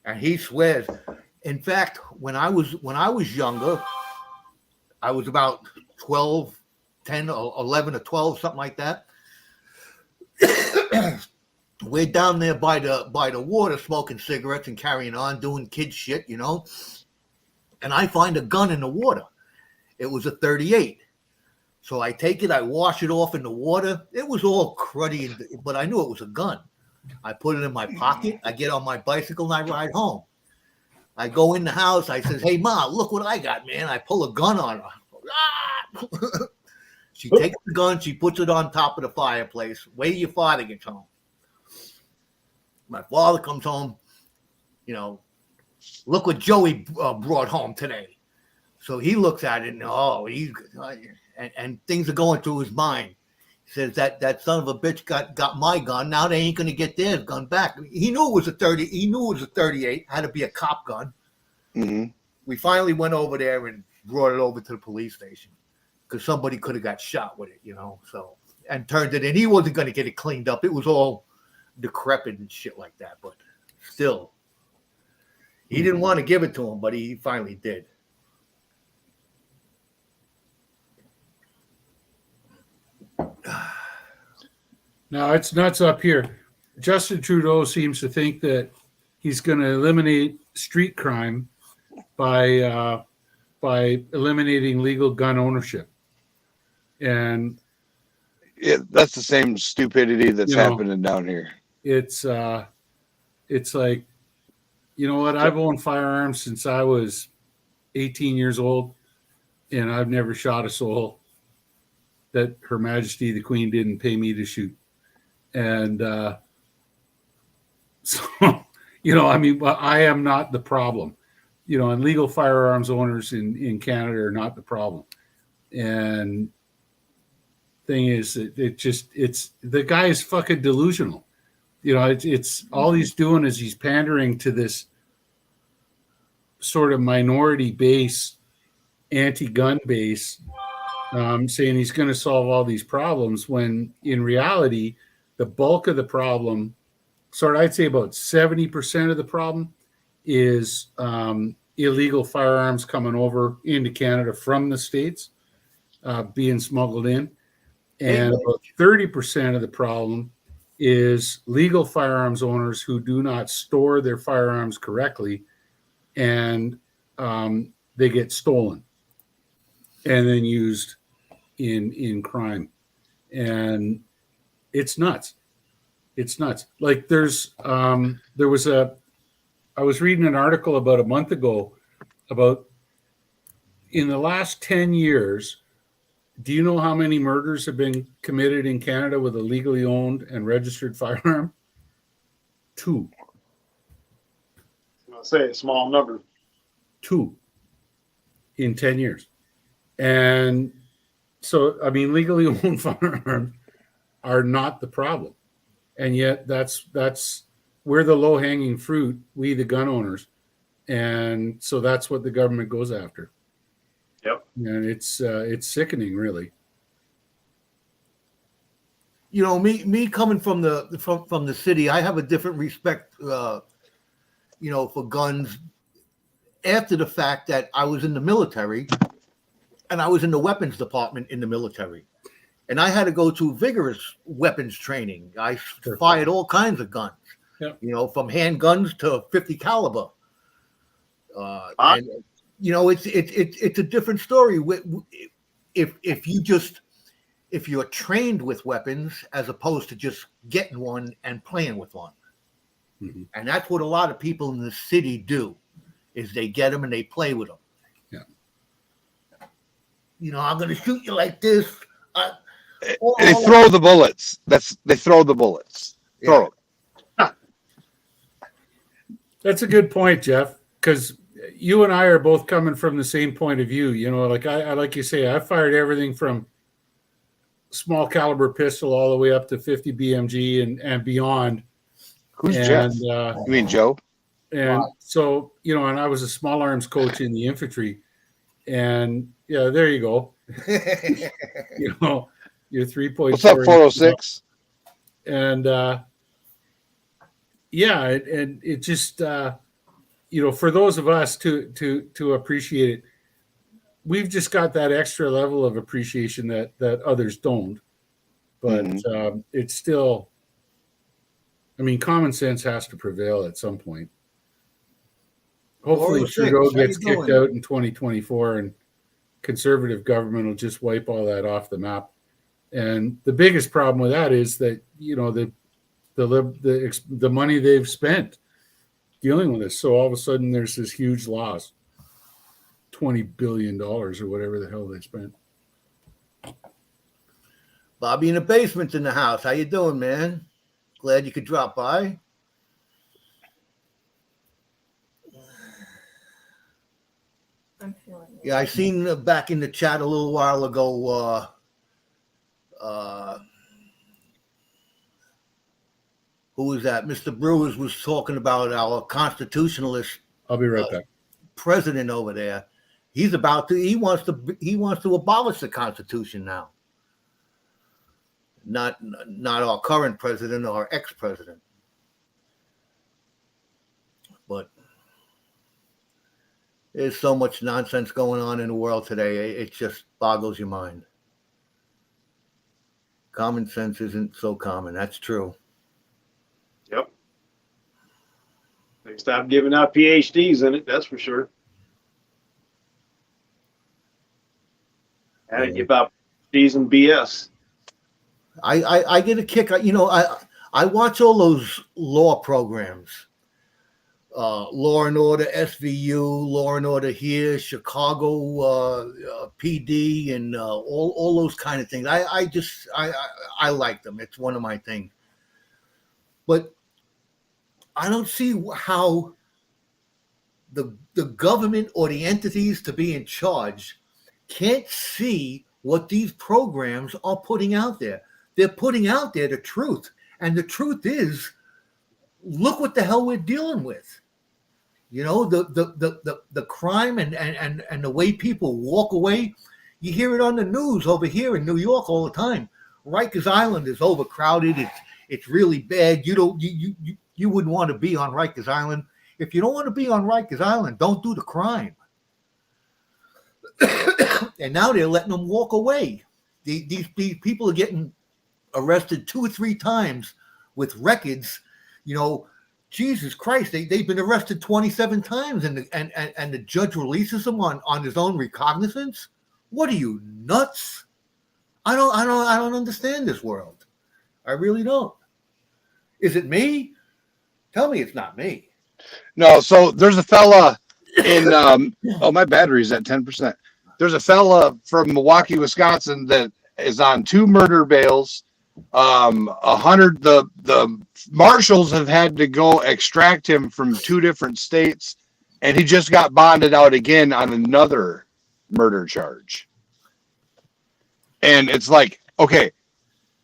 And he swears. In fact, when I was younger, I was about 12, 10 or 11 or 12, something like that. We're down there by the water smoking cigarettes and carrying on, doing kid shit, you know. And I find a gun in the water. It was a 38. So I take it, I wash it off in the water. It was all cruddy, but I knew it was a gun. I put it in my pocket. I get on my bicycle and I ride home. I go in the house. I says, "Hey, Ma, look what I got, man." I pull a gun on her. Ah! She takes the gun. She puts it on top of the fireplace. Wait till your father gets home. My father comes home. You know, look what Joey brought home today. So he looks at it and and things are going through his mind. He says that son of a bitch got my gun. Now they ain't gonna get their gun back. He knew it was a 30. He knew it was a 38. Had to be a cop gun. Mm-hmm. We finally went over there and brought it over to the police station because somebody could have got shot with it, you know. So and turned it in. He wasn't gonna get it cleaned up. It was all decrepit and shit like that. But still, he didn't want to give it to him, but he finally did. Now it's nuts up here. Justin Trudeau seems to think that he's going to eliminate street crime by eliminating legal gun ownership, and that's the same stupidity that's happening down here. It's like, you know what? I've owned firearms since I was 18 years old, and I've never shot a soul that Her Majesty the Queen didn't pay me to shoot. And so, you know, I mean, I am not the problem. You know, and legal firearms owners in Canada are not the problem. And thing is, it's the guy is fucking delusional. You know, it's all he's doing is he's pandering to this sort of minority base, anti-gun base, saying he's going to solve all these problems, when in reality, the bulk of the problem, I'd say about 70% of the problem is illegal firearms coming over into Canada from the States, being smuggled in. And about 30% of the problem is legal firearms owners who do not store their firearms correctly, and they get stolen and then used in crime. And it's nuts. It's nuts. Like I was reading an article about a month ago about, in the last 10 years, do you know how many murders have been committed in Canada with a legally owned and registered firearm? 2. I'll say a small number. 2 in 10 years. And so, I mean, legally owned firearms are not the problem. And yet that's we're the low-hanging fruit, we the gun owners. And so that's what the government goes after. Yep. And it's sickening, really. You know, me coming from the city, I have a different respect, you know, for guns. After the fact that I was in the military, and I was in the weapons department in the military, and I had to go to vigorous weapons training. I fired all kinds of guns, you know, from handguns to 50 caliber. And you know, it's a different story. If you're trained with weapons as opposed to just getting one and playing with one. Mm-hmm. And that's what a lot of people in the city do, is they get them and they play with them. Yeah. You know, I'm going to shoot you like this. They throw the bullets. They throw the bullets. Throw them. That's a good point, Jeff, because you and I are both coming from the same point of view. You know, like I like you say, I fired everything from small caliber pistol all the way up to 50 BMG and beyond. Who's Jeff? You mean Joe? And so, you know, and I was a small arms coach in the infantry, and yeah, there you go. You know, your 3.4. What's up, 406? And yeah, and it just you know, for those of us to appreciate it, we've just got that extra level of appreciation that others don't. But it's still, I mean, common sense has to prevail at some point. Hopefully Trudeau gets kicked out in 2024 and conservative government will just wipe all that off the map. And the biggest problem with that is that, you know, the money they've spent dealing with this. So all of a sudden there's this huge loss, $20 billion or whatever the hell they spent. Bobby in the basement's in the house. How you doing, man? Glad you could drop by. I'm feeling it. Yeah, I seen back in the chat a little while ago. Who was that? Mr. Brewers was talking about our constitutionalist I'll be right back. president over there. He wants to abolish the Constitution now. Not our current president or our ex-president. But there's so much nonsense going on in the world today. It just boggles your mind. Common sense isn't so common. That's true. Yep. They stopped giving out PhDs in it, that's for sure. Had to give out PhDs and BS. I get a kick. You know, I watch all those law programs. Law and Order, SVU, Law and Order here, Chicago PD, and all those kind of things. I like them. It's one of my things. But I don't see how the government or the entities to be in charge can't see what these programs are putting out there. They're putting out there the truth. And the truth is, look what the hell we're dealing with. You know, the crime and the way people walk away. You hear it on the news over here in New York all the time. Rikers Island is overcrowded. It's really bad. You wouldn't want to be on Rikers Island. If you don't want to be on Rikers Island, don't do the crime. And now they're letting them walk away. These people are getting arrested 2 or 3 times with records. You know, Jesus Christ, they've been arrested 27 times, and the judge releases them on his own recognizance. What are you, nuts? I don't understand this world. I really don't. Is it me? Tell me it's not me. No, so there's a fella in oh, my battery's at 10%. There's a fella from Milwaukee, Wisconsin that is on 2 murder bails. 100 the marshals have had to go extract him from 2 different states, and he just got bonded out again on another murder charge. And it's like, okay,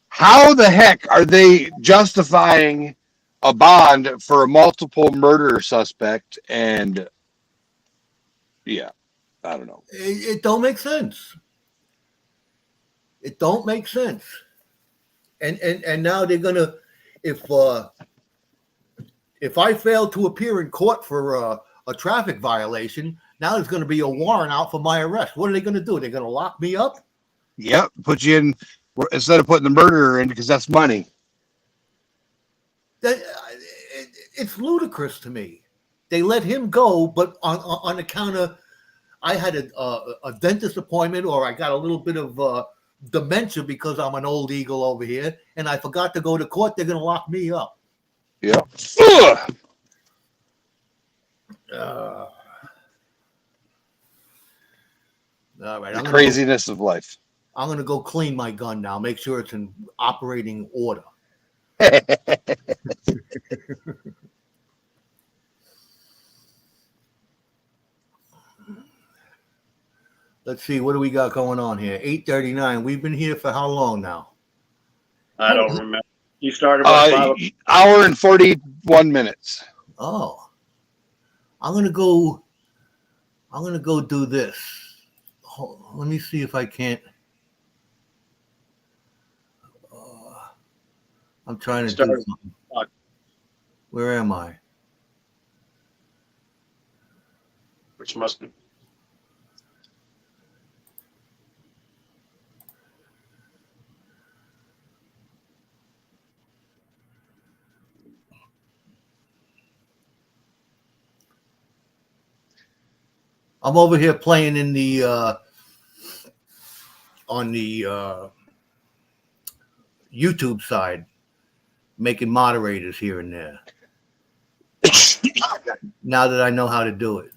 how the heck are they justifying a bond for a multiple murder suspect? And yeah, I don't know. It don't make sense. It don't make sense. And now they're gonna, if I fail to appear in court for a traffic violation, now there's gonna be a warrant out for my arrest. What are they gonna do? They're gonna lock me up? Yep, put you in instead of putting the murderer in, because that's money. It's ludicrous to me. They let him go, but on account of I had a dentist appointment, or I got a little bit of dementia because I'm an old eagle over here, and I forgot to go to court. They're going to lock me up. Yeah. All right. The craziness of life. I'm going to go clean my gun now. Make sure it's in operating order. Let's see. What do we got going on here? 8:39. We've been here for how long now? I don't remember. You started about 5 hour and 41 minutes. Oh, I'm gonna go do this. Let me see if I can't. I'm trying to do something. Where am I? which must be. I'm over here playing in the on the YouTube side, making moderators here and there. Now that I know how to do it.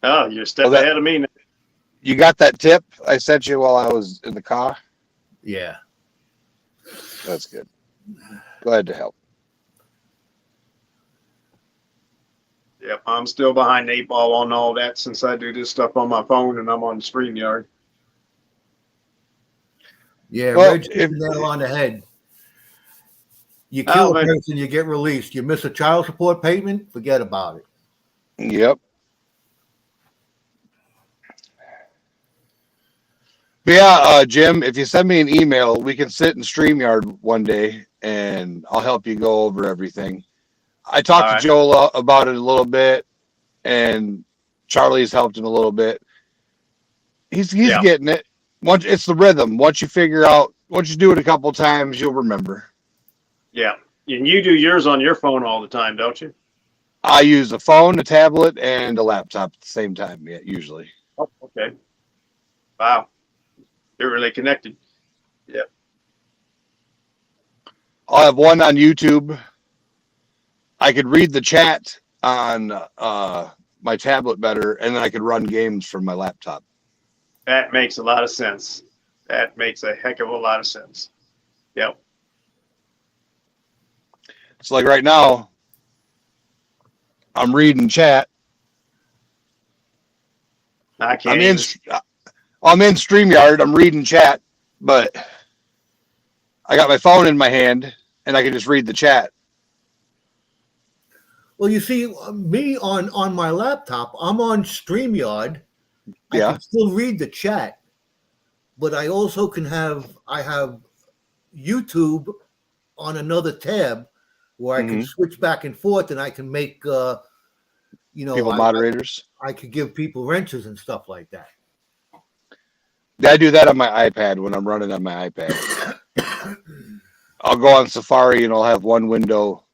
Oh, you're a step ahead of me now. You got that tip I sent you while I was in the car? Yeah. That's good. Glad to help. Yep, I'm still behind the 8 ball on all that since I do this stuff on my phone and I'm on StreamYard. Yeah, Well, Reg hit the nail on the head. You kill a person, you get released. You miss a child support payment, forget about it. Yep. But yeah, Jim, if you send me an email, we can sit in StreamYard one day and I'll help you go over everything. I talked to Joel about it a little bit, and Charlie's helped him a little bit. He's getting it. Once it's the rhythm. Once you do it a couple times, you'll remember. Yeah. And you do yours on your phone all the time, don't you? I use a phone, a tablet, and a laptop at the same time, usually. Oh, okay. Wow. You're really connected. Yep. I'll have one on YouTube. I could read the chat on my tablet better, and then I could run games from my laptop. That makes a lot of sense. That makes a heck of a lot of sense. Yep. It's like right now, I'm chat. I can't. I'm in StreamYard. I'm reading chat, but I got my phone in my hand, and I can just read the chat. Well, you see, me on my laptop, I'm on StreamYard. I can still read the chat, but I also I have YouTube on another tab where I can switch back and forth, and I can make, people moderators. I could give people wrenches and stuff like that. I do that on my iPad when I'm running on my iPad. I'll go on Safari and I'll have one window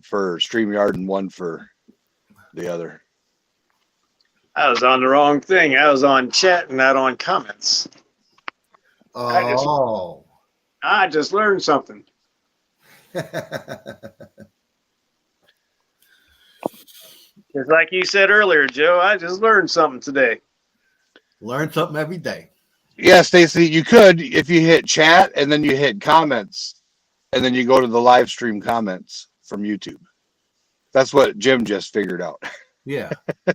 for StreamYard and one for the other. I was on the wrong thing. I was on chat and not on comments. Oh. I just learned something. Just like you said earlier, Joe, I just learned something today. Learn something every day. Yeah, Stacy, you could if you hit chat and then you hit comments and then you go to the live stream comments from YouTube. That's what Jim just figured out. Yeah. I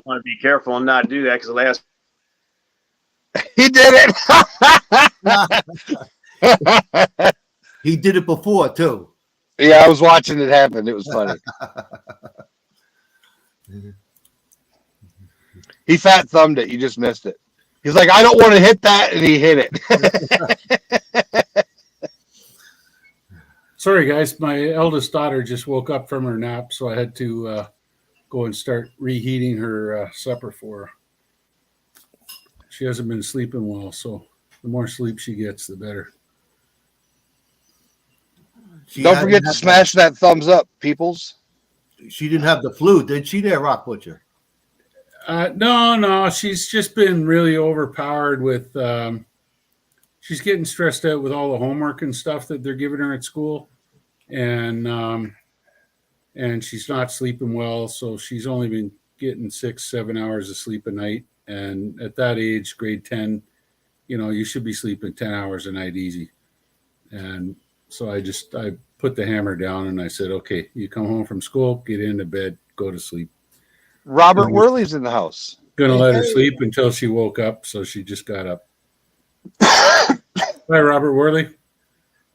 want to be careful and not do that because the last he did it. He did it before too. Yeah, I was watching it happen. It was funny. He fat thumbed it. You just missed it. He's like, I don't want to hit that, and he hit it. Sorry, guys. My eldest daughter just woke up from her nap, so I had to go and start reheating her supper for her. She hasn't been sleeping well, so the more sleep she gets, the better. Don't forget to smash that thumbs up, peoples. She didn't have the flu, did she there, Rock Butcher? No. She's just been really overpowered with she's getting stressed out with all the homework and stuff that they're giving her at school. And she's not sleeping well, so she's only been getting 6-7 hours of sleep a night. And at that age, grade 10, you should be sleeping 10 hours a night easy. And so I put the hammer down and I said, okay, you come home from school, get into bed, go to sleep. Robert Worley's in the house. Gonna let her sleep until she woke up, so she just got up. Hi, Robert Worley.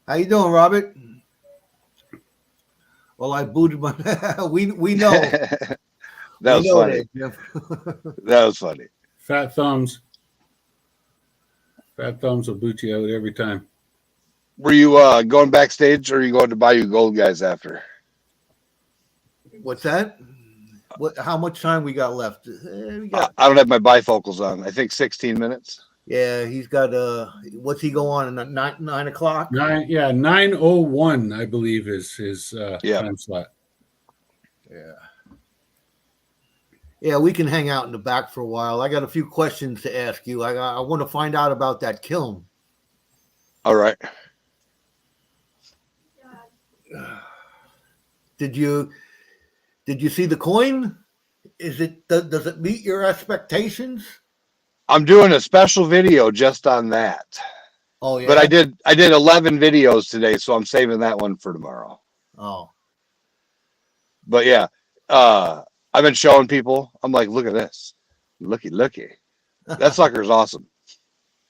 How you doing, Robert? Well, I booted my. we know. That was funny. That was funny. Fat thumbs. Fat thumbs will boot you out every time. Were you going backstage, or are you going to Bayou Gold guys after? What's that? How much time we got left? I don't have my bifocals on. I think 16 minutes. Yeah, he's got what's he go on at 9 o'clock? 9:01, I believe is his time slot. Yeah. Yeah, we can hang out in the back for a while. I got a few questions to ask you. I want to find out about that kiln. All right. Did you see the coin? Does it meet your expectations? I'm doing a special video just on that. Oh yeah. But I did 11 videos today, so I'm saving that one for tomorrow. Oh. But yeah, I've been showing people. I'm like, look at this. Looky. That sucker's awesome.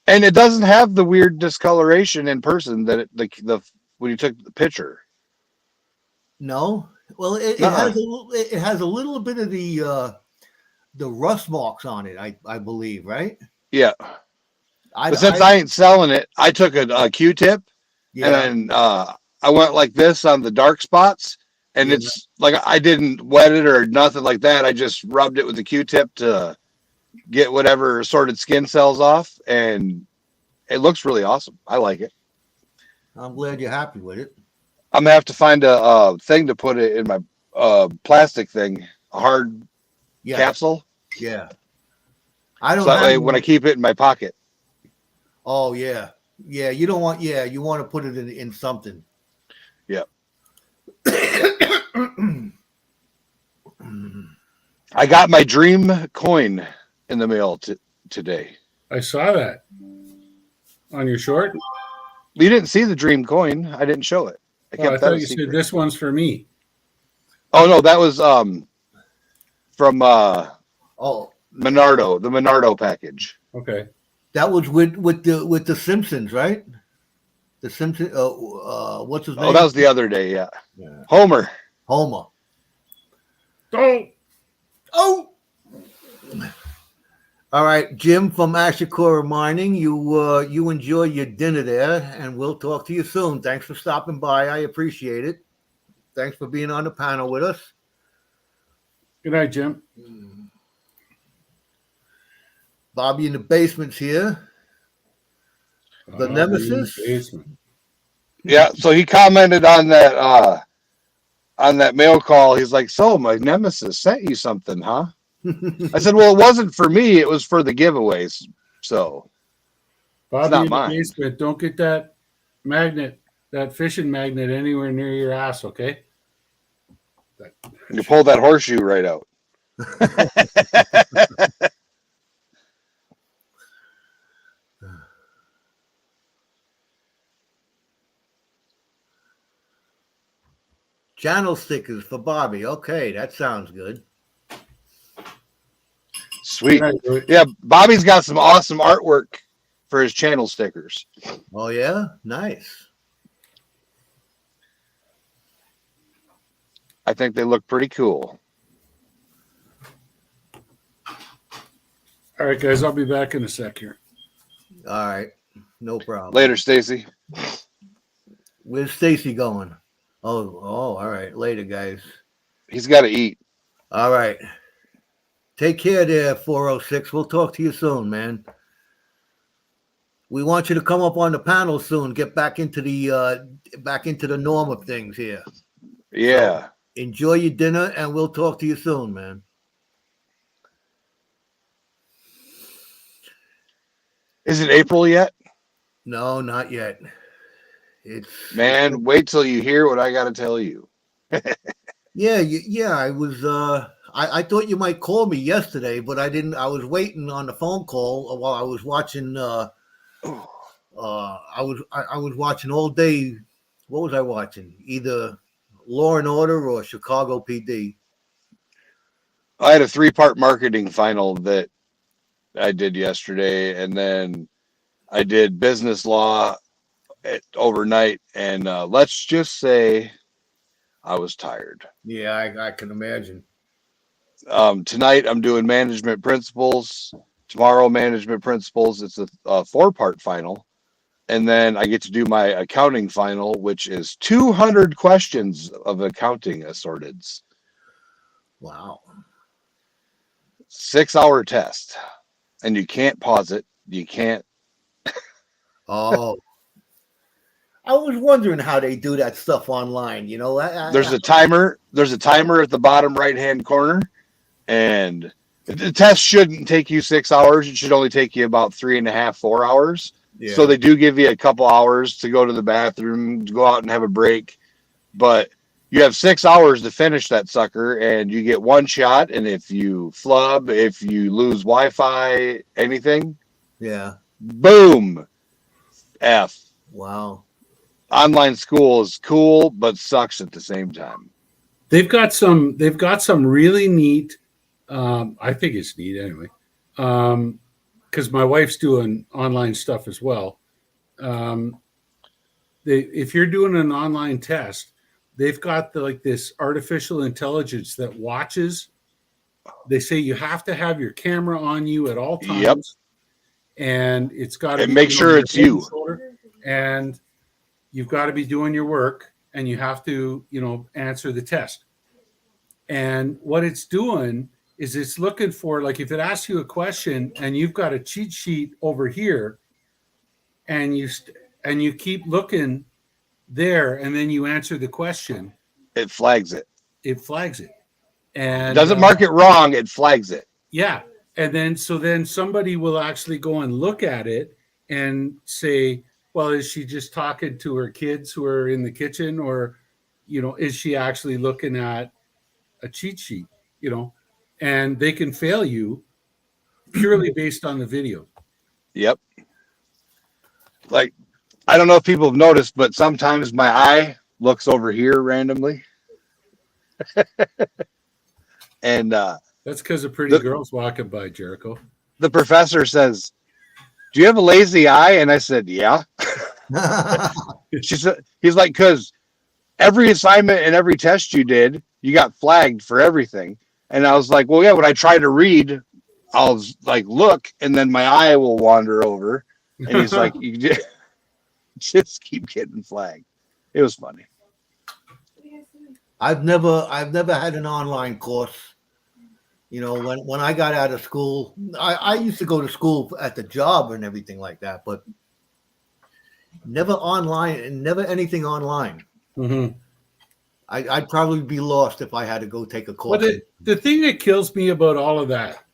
And it doesn't have the weird discoloration in person that the when you took the picture. No. Well, it has a little bit of the rust marks on it, I believe, right? Yeah. But since I ain't selling it, I took a Q-tip and then I went like this on the dark spots, and it's like I didn't wet it or nothing like that. I just rubbed it with the Q-tip to get whatever assorted skin cells off, and it looks really awesome. I like it. I'm glad you're happy with it. I'm gonna have to find a thing to put it in my plastic thing, a hard capsule. Yeah. I don't. So that way, when I keep it in my pocket. Oh yeah. Yeah, you don't want. Yeah, you want to put it in something. Yep. I got my dream coin in the mail today. I saw that on your short. You didn't see the dream coin. I didn't show it. I thought you said this one's for me. Oh no, that was from Menardo, the Menardo package. Okay. That was with the Simpsons, right? The Simpsons. What's his name? Oh, that was the other day. Yeah. Homer. Oh. All right, Jim from Ashikura Mining. You enjoy your dinner there, and we'll talk to you soon. Thanks for stopping by. I appreciate it. Thanks for being on the panel with us. Good night, Jim. Bobby in the basement's here. The Nemesis. Yeah, so he commented on that mail call. He's like, "So my Nemesis sent you something, huh?" I said, "Well, it wasn't for me. It was for the giveaways. So, Bobby it's not in mine." the basement. Don't get that magnet, that fishing magnet, anywhere near your ass. Okay. You pulled that horseshoe right out. Channel stickers for Bobby. Okay, that sounds good. Sweet. Yeah, Bobby's got some awesome artwork for his channel stickers. Oh yeah, nice. I think they look pretty cool. All right, guys, I'll be back in a sec here. All right, no problem. Later, Stacy. Where's Stacy going? Oh, all right. Later, guys. He's got to eat. All right. Take care there, 406. We'll talk to you soon, man. We want you to come up on the panel soon. Get back into the norm of things here. Yeah. So enjoy your dinner, and we'll talk to you soon, man. Is it April yet? No, not yet. Man, wait till you hear what I got to tell you. Yeah. I was. I thought you might call me yesterday, but I didn't. I was waiting on the phone call while I was watching. I was watching all day. What was I watching? Either Law and Order or Chicago PD. I had a 3-part marketing final that I did yesterday, and then I did business law overnight, and let's just say I was tired. Yeah, I can imagine. Tonight I'm doing management principles. Tomorrow, management principles. It's a 4-part final, and then I get to do my accounting final, which is 200 questions of accounting assorteds. Wow. 6-hour test, and you can't pause it. You can't. Oh. I was wondering how they do that stuff online. You know, There's a timer. There's a timer at the bottom right-hand corner, and The test shouldn't take you 6 hours. It should only take you about 3.5, 4 hours. Yeah. So they do give you a couple hours to go to the bathroom, to go out and have a break. But you have 6 hours to finish that sucker, and you get one shot. And if you flub, if you lose Wi-Fi, anything, Yeah. boom, F. Wow. Online school is cool, but sucks at the same time. They've got some really neat. I think it's neat anyway, because my wife's doing online stuff as well. If you're doing an online test, they've got this artificial intelligence that watches. They say you have to have your camera on you at all times. Yep. And it's got to And make sure it's you. Shoulder, and you've got to be doing your work, and you have to, answer the test. And what it's doing is it's looking for, like, if it asks you a question and you've got a cheat sheet over here, and you keep looking there, and then you answer the question, it flags it. It flags it. And it doesn't mark it wrong, it flags it. Yeah. And then somebody will actually go and look at it and say, well, is she just talking to her kids who are in the kitchen, or, is she actually looking at a cheat sheet, and they can fail you purely based on the video. Yep. Like, I don't know if people have noticed, but sometimes my eye looks over here randomly. And that's because of pretty girls walking by, Jericho. The professor says, "Do you have a lazy eye?" And I said, "Yeah." She said, he's like, "Because every assignment and every test you did, you got flagged for everything." And I was like, "Well, yeah, when I try to read, I'll like look, and then my eye will wander over." And he's like, "You just keep getting flagged." It was funny. I've never had an online course. When I got out of school, I used to go to school at the job and everything like that, but never online and never anything online. Mm-hmm. I'd probably be lost if I had to go take a course. Well, the thing that kills me about all of that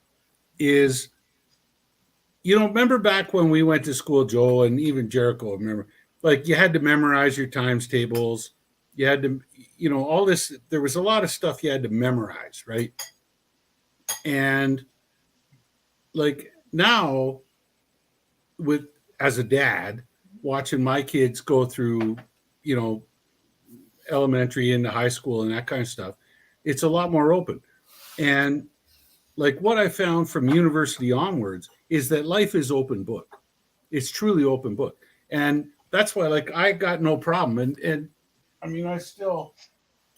is, remember back when we went to school, Joel, and even Jericho, remember, like, you had to memorize your times tables. You had to, all this, there was a lot of stuff you had to memorize, right? And like now, as a dad, watching my kids go through, elementary into high school and that kind of stuff, it's a lot more open. And like what I found from university onwards is that life is open book. It's truly open book. And that's why, like, I got no problem. And I mean, I still,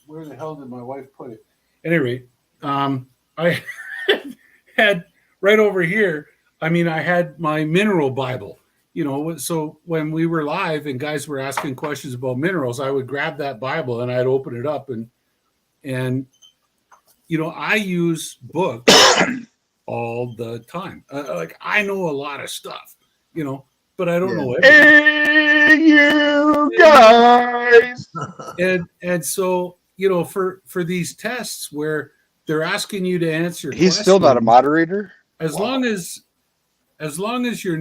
where the hell did my wife put it? At any rate, I had right over here, I had my mineral Bible, so when we were live and guys were asking questions about minerals, I would grab that Bible and I'd open it up and I use books all the time. Like, I know a lot of stuff, but I don't know everything. Hey, you guys. And so, for these tests where they're asking you to answer he's still not a moderator. As long as you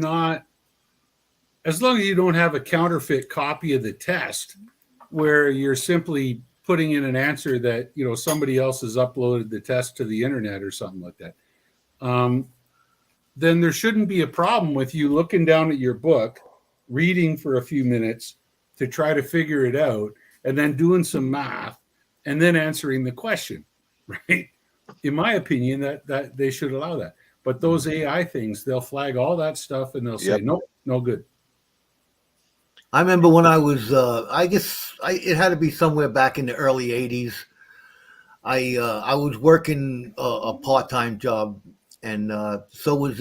don't have a counterfeit copy of the test where you're simply putting in an answer that, somebody else has uploaded the test to the internet or something like that, then there shouldn't be a problem with you looking down at your book, reading for a few minutes to try to figure it out, and then doing some math and then answering the question, right? In my opinion, that they should allow that. But those AI things, they'll flag all that stuff and they'll say, nope, no good. I remember when I was, it had to be somewhere back in the early 80s. I was working a part-time job, and so was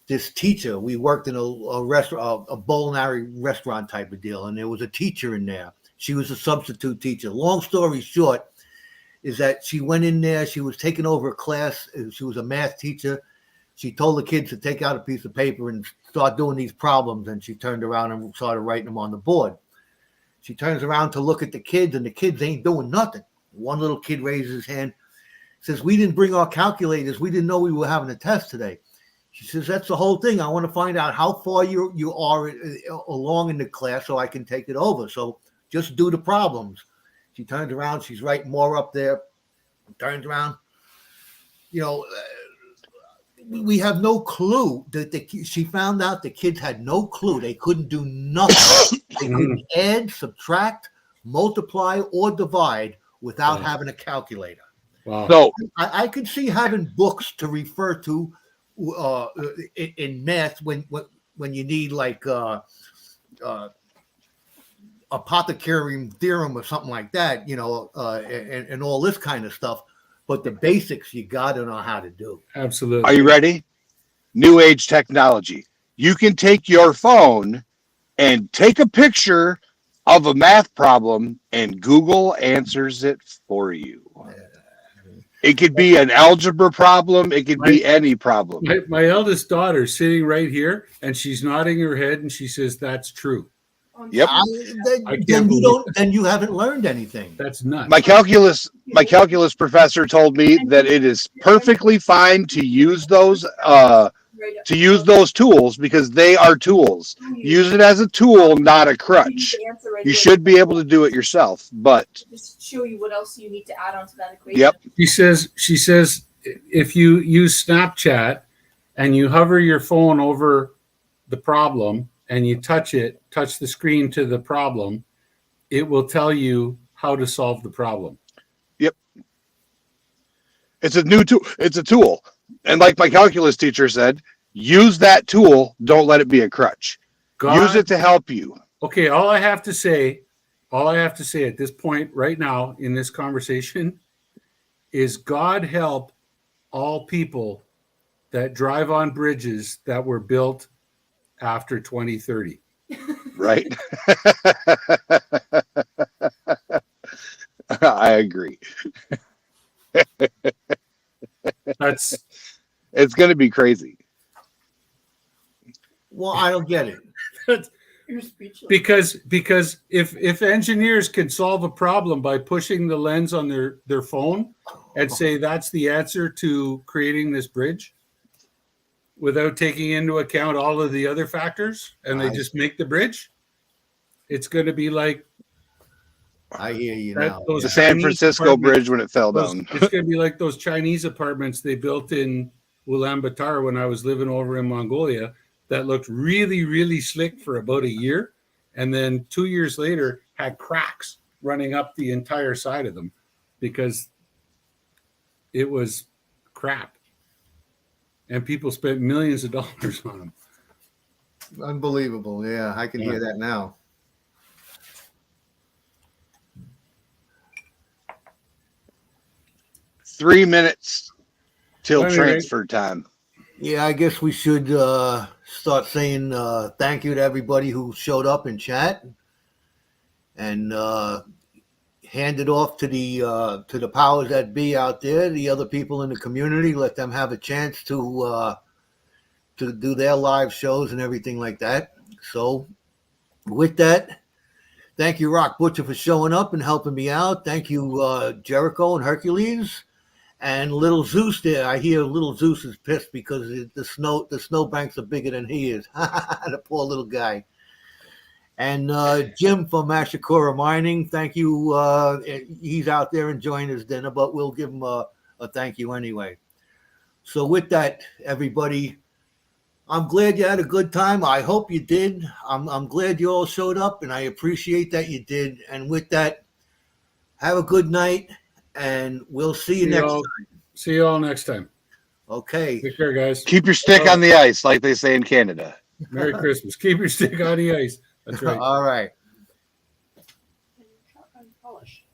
this teacher. We worked in a restaurant, a culinary restaurant type of deal, and there was a teacher in there. She was a substitute teacher. Long story short is that she went in there. She was taking over a class. She was a math teacher. She told the kids to take out a piece of paper and start doing these problems, and she turned around and started writing them on the board. She turns around to look at the kids, and the kids ain't doing nothing. One little kid raises his hand. Says, we didn't bring our calculators. We didn't know we were having a test today. She says, that's the whole thing. I want to find out how far you are along in the class so I can take it over. So just do the problems. She turns around. She's writing more up there. Turns around. You know, we have no clue that she found out the kids had no clue. They couldn't do nothing. They couldn't add, subtract, multiply, or divide without having a calculator. Wow. So I could see having books to refer to in math when you need like apothecary theorem or something like that, you know, and all this kind of stuff. But the basics you got to know how to do. Absolutely. are you ready? New age technology. You can take your phone and take a picture of a math problem, and Google answers it for you. It could be an algebra problem. It could be any problem. My eldest daughter is sitting right here, and she's nodding her head, and she says, "That's true." Yep. Then you haven't learned anything. That's nuts. My calculus professor told me that it is perfectly fine to use those tools because they are tools. Use it as a tool, not a crutch. You should be able to do it yourself, but just show you what else you need to add onto that equation. Yep. She says if you use Snapchat and you hover your phone over the problem and you touch the screen to the problem, it will tell you how to solve the problem. Yep. It's a new tool. It's a tool. And like my calculus teacher said, use that tool. Don't let it be a crutch. Use it to help you. Okay. All I have to say at this point right now in this conversation is God help all people that drive on bridges that were built after 2030. Right. I agree. It's going to be crazy. Well, I don't get it. You're speechless. Because if engineers could solve a problem by pushing the lens on their phone and say that's the answer to creating this bridge without taking into account all of the other factors, and they just make the bridge, it's going to be like I hear you now. The San Francisco bridge when it fell down. It's going to be like those Chinese apartments they built in Ulaanbaatar when I was living over in Mongolia that looked really, really slick for about a year. And then 2 years later had cracks running up the entire side of them because it was crap. And people spent millions of dollars on them. Unbelievable. Yeah, I can hear that now. Three minutes till Anyway. transfer time. Yeah, I guess we should start saying thank you to everybody who showed up in chat and hand it off to the powers that be out there, the other people in the community. Let them have a chance to do their live shows and everything like that. So with that, thank you, Rock Butcher, for showing up and helping me out. Thank you, Jericho and Hercules. And Little Zeus there. I hear Little Zeus is pissed because the snowbanks are bigger than he is. The poor little guy. And Jim from Ashakura Mining, thank you. He's out there enjoying his dinner, but we'll give him a thank you anyway. So with that, everybody, I'm glad you had a good time. I hope you did. I'm glad you all showed up, and I appreciate that you did. And with that, have a good night. And we'll see you next time. See you all next time. Okay. Take care, guys. Keep your stick on the ice, like they say in Canada. Merry Christmas. Keep your stick on the ice. That's right. All right. Polish.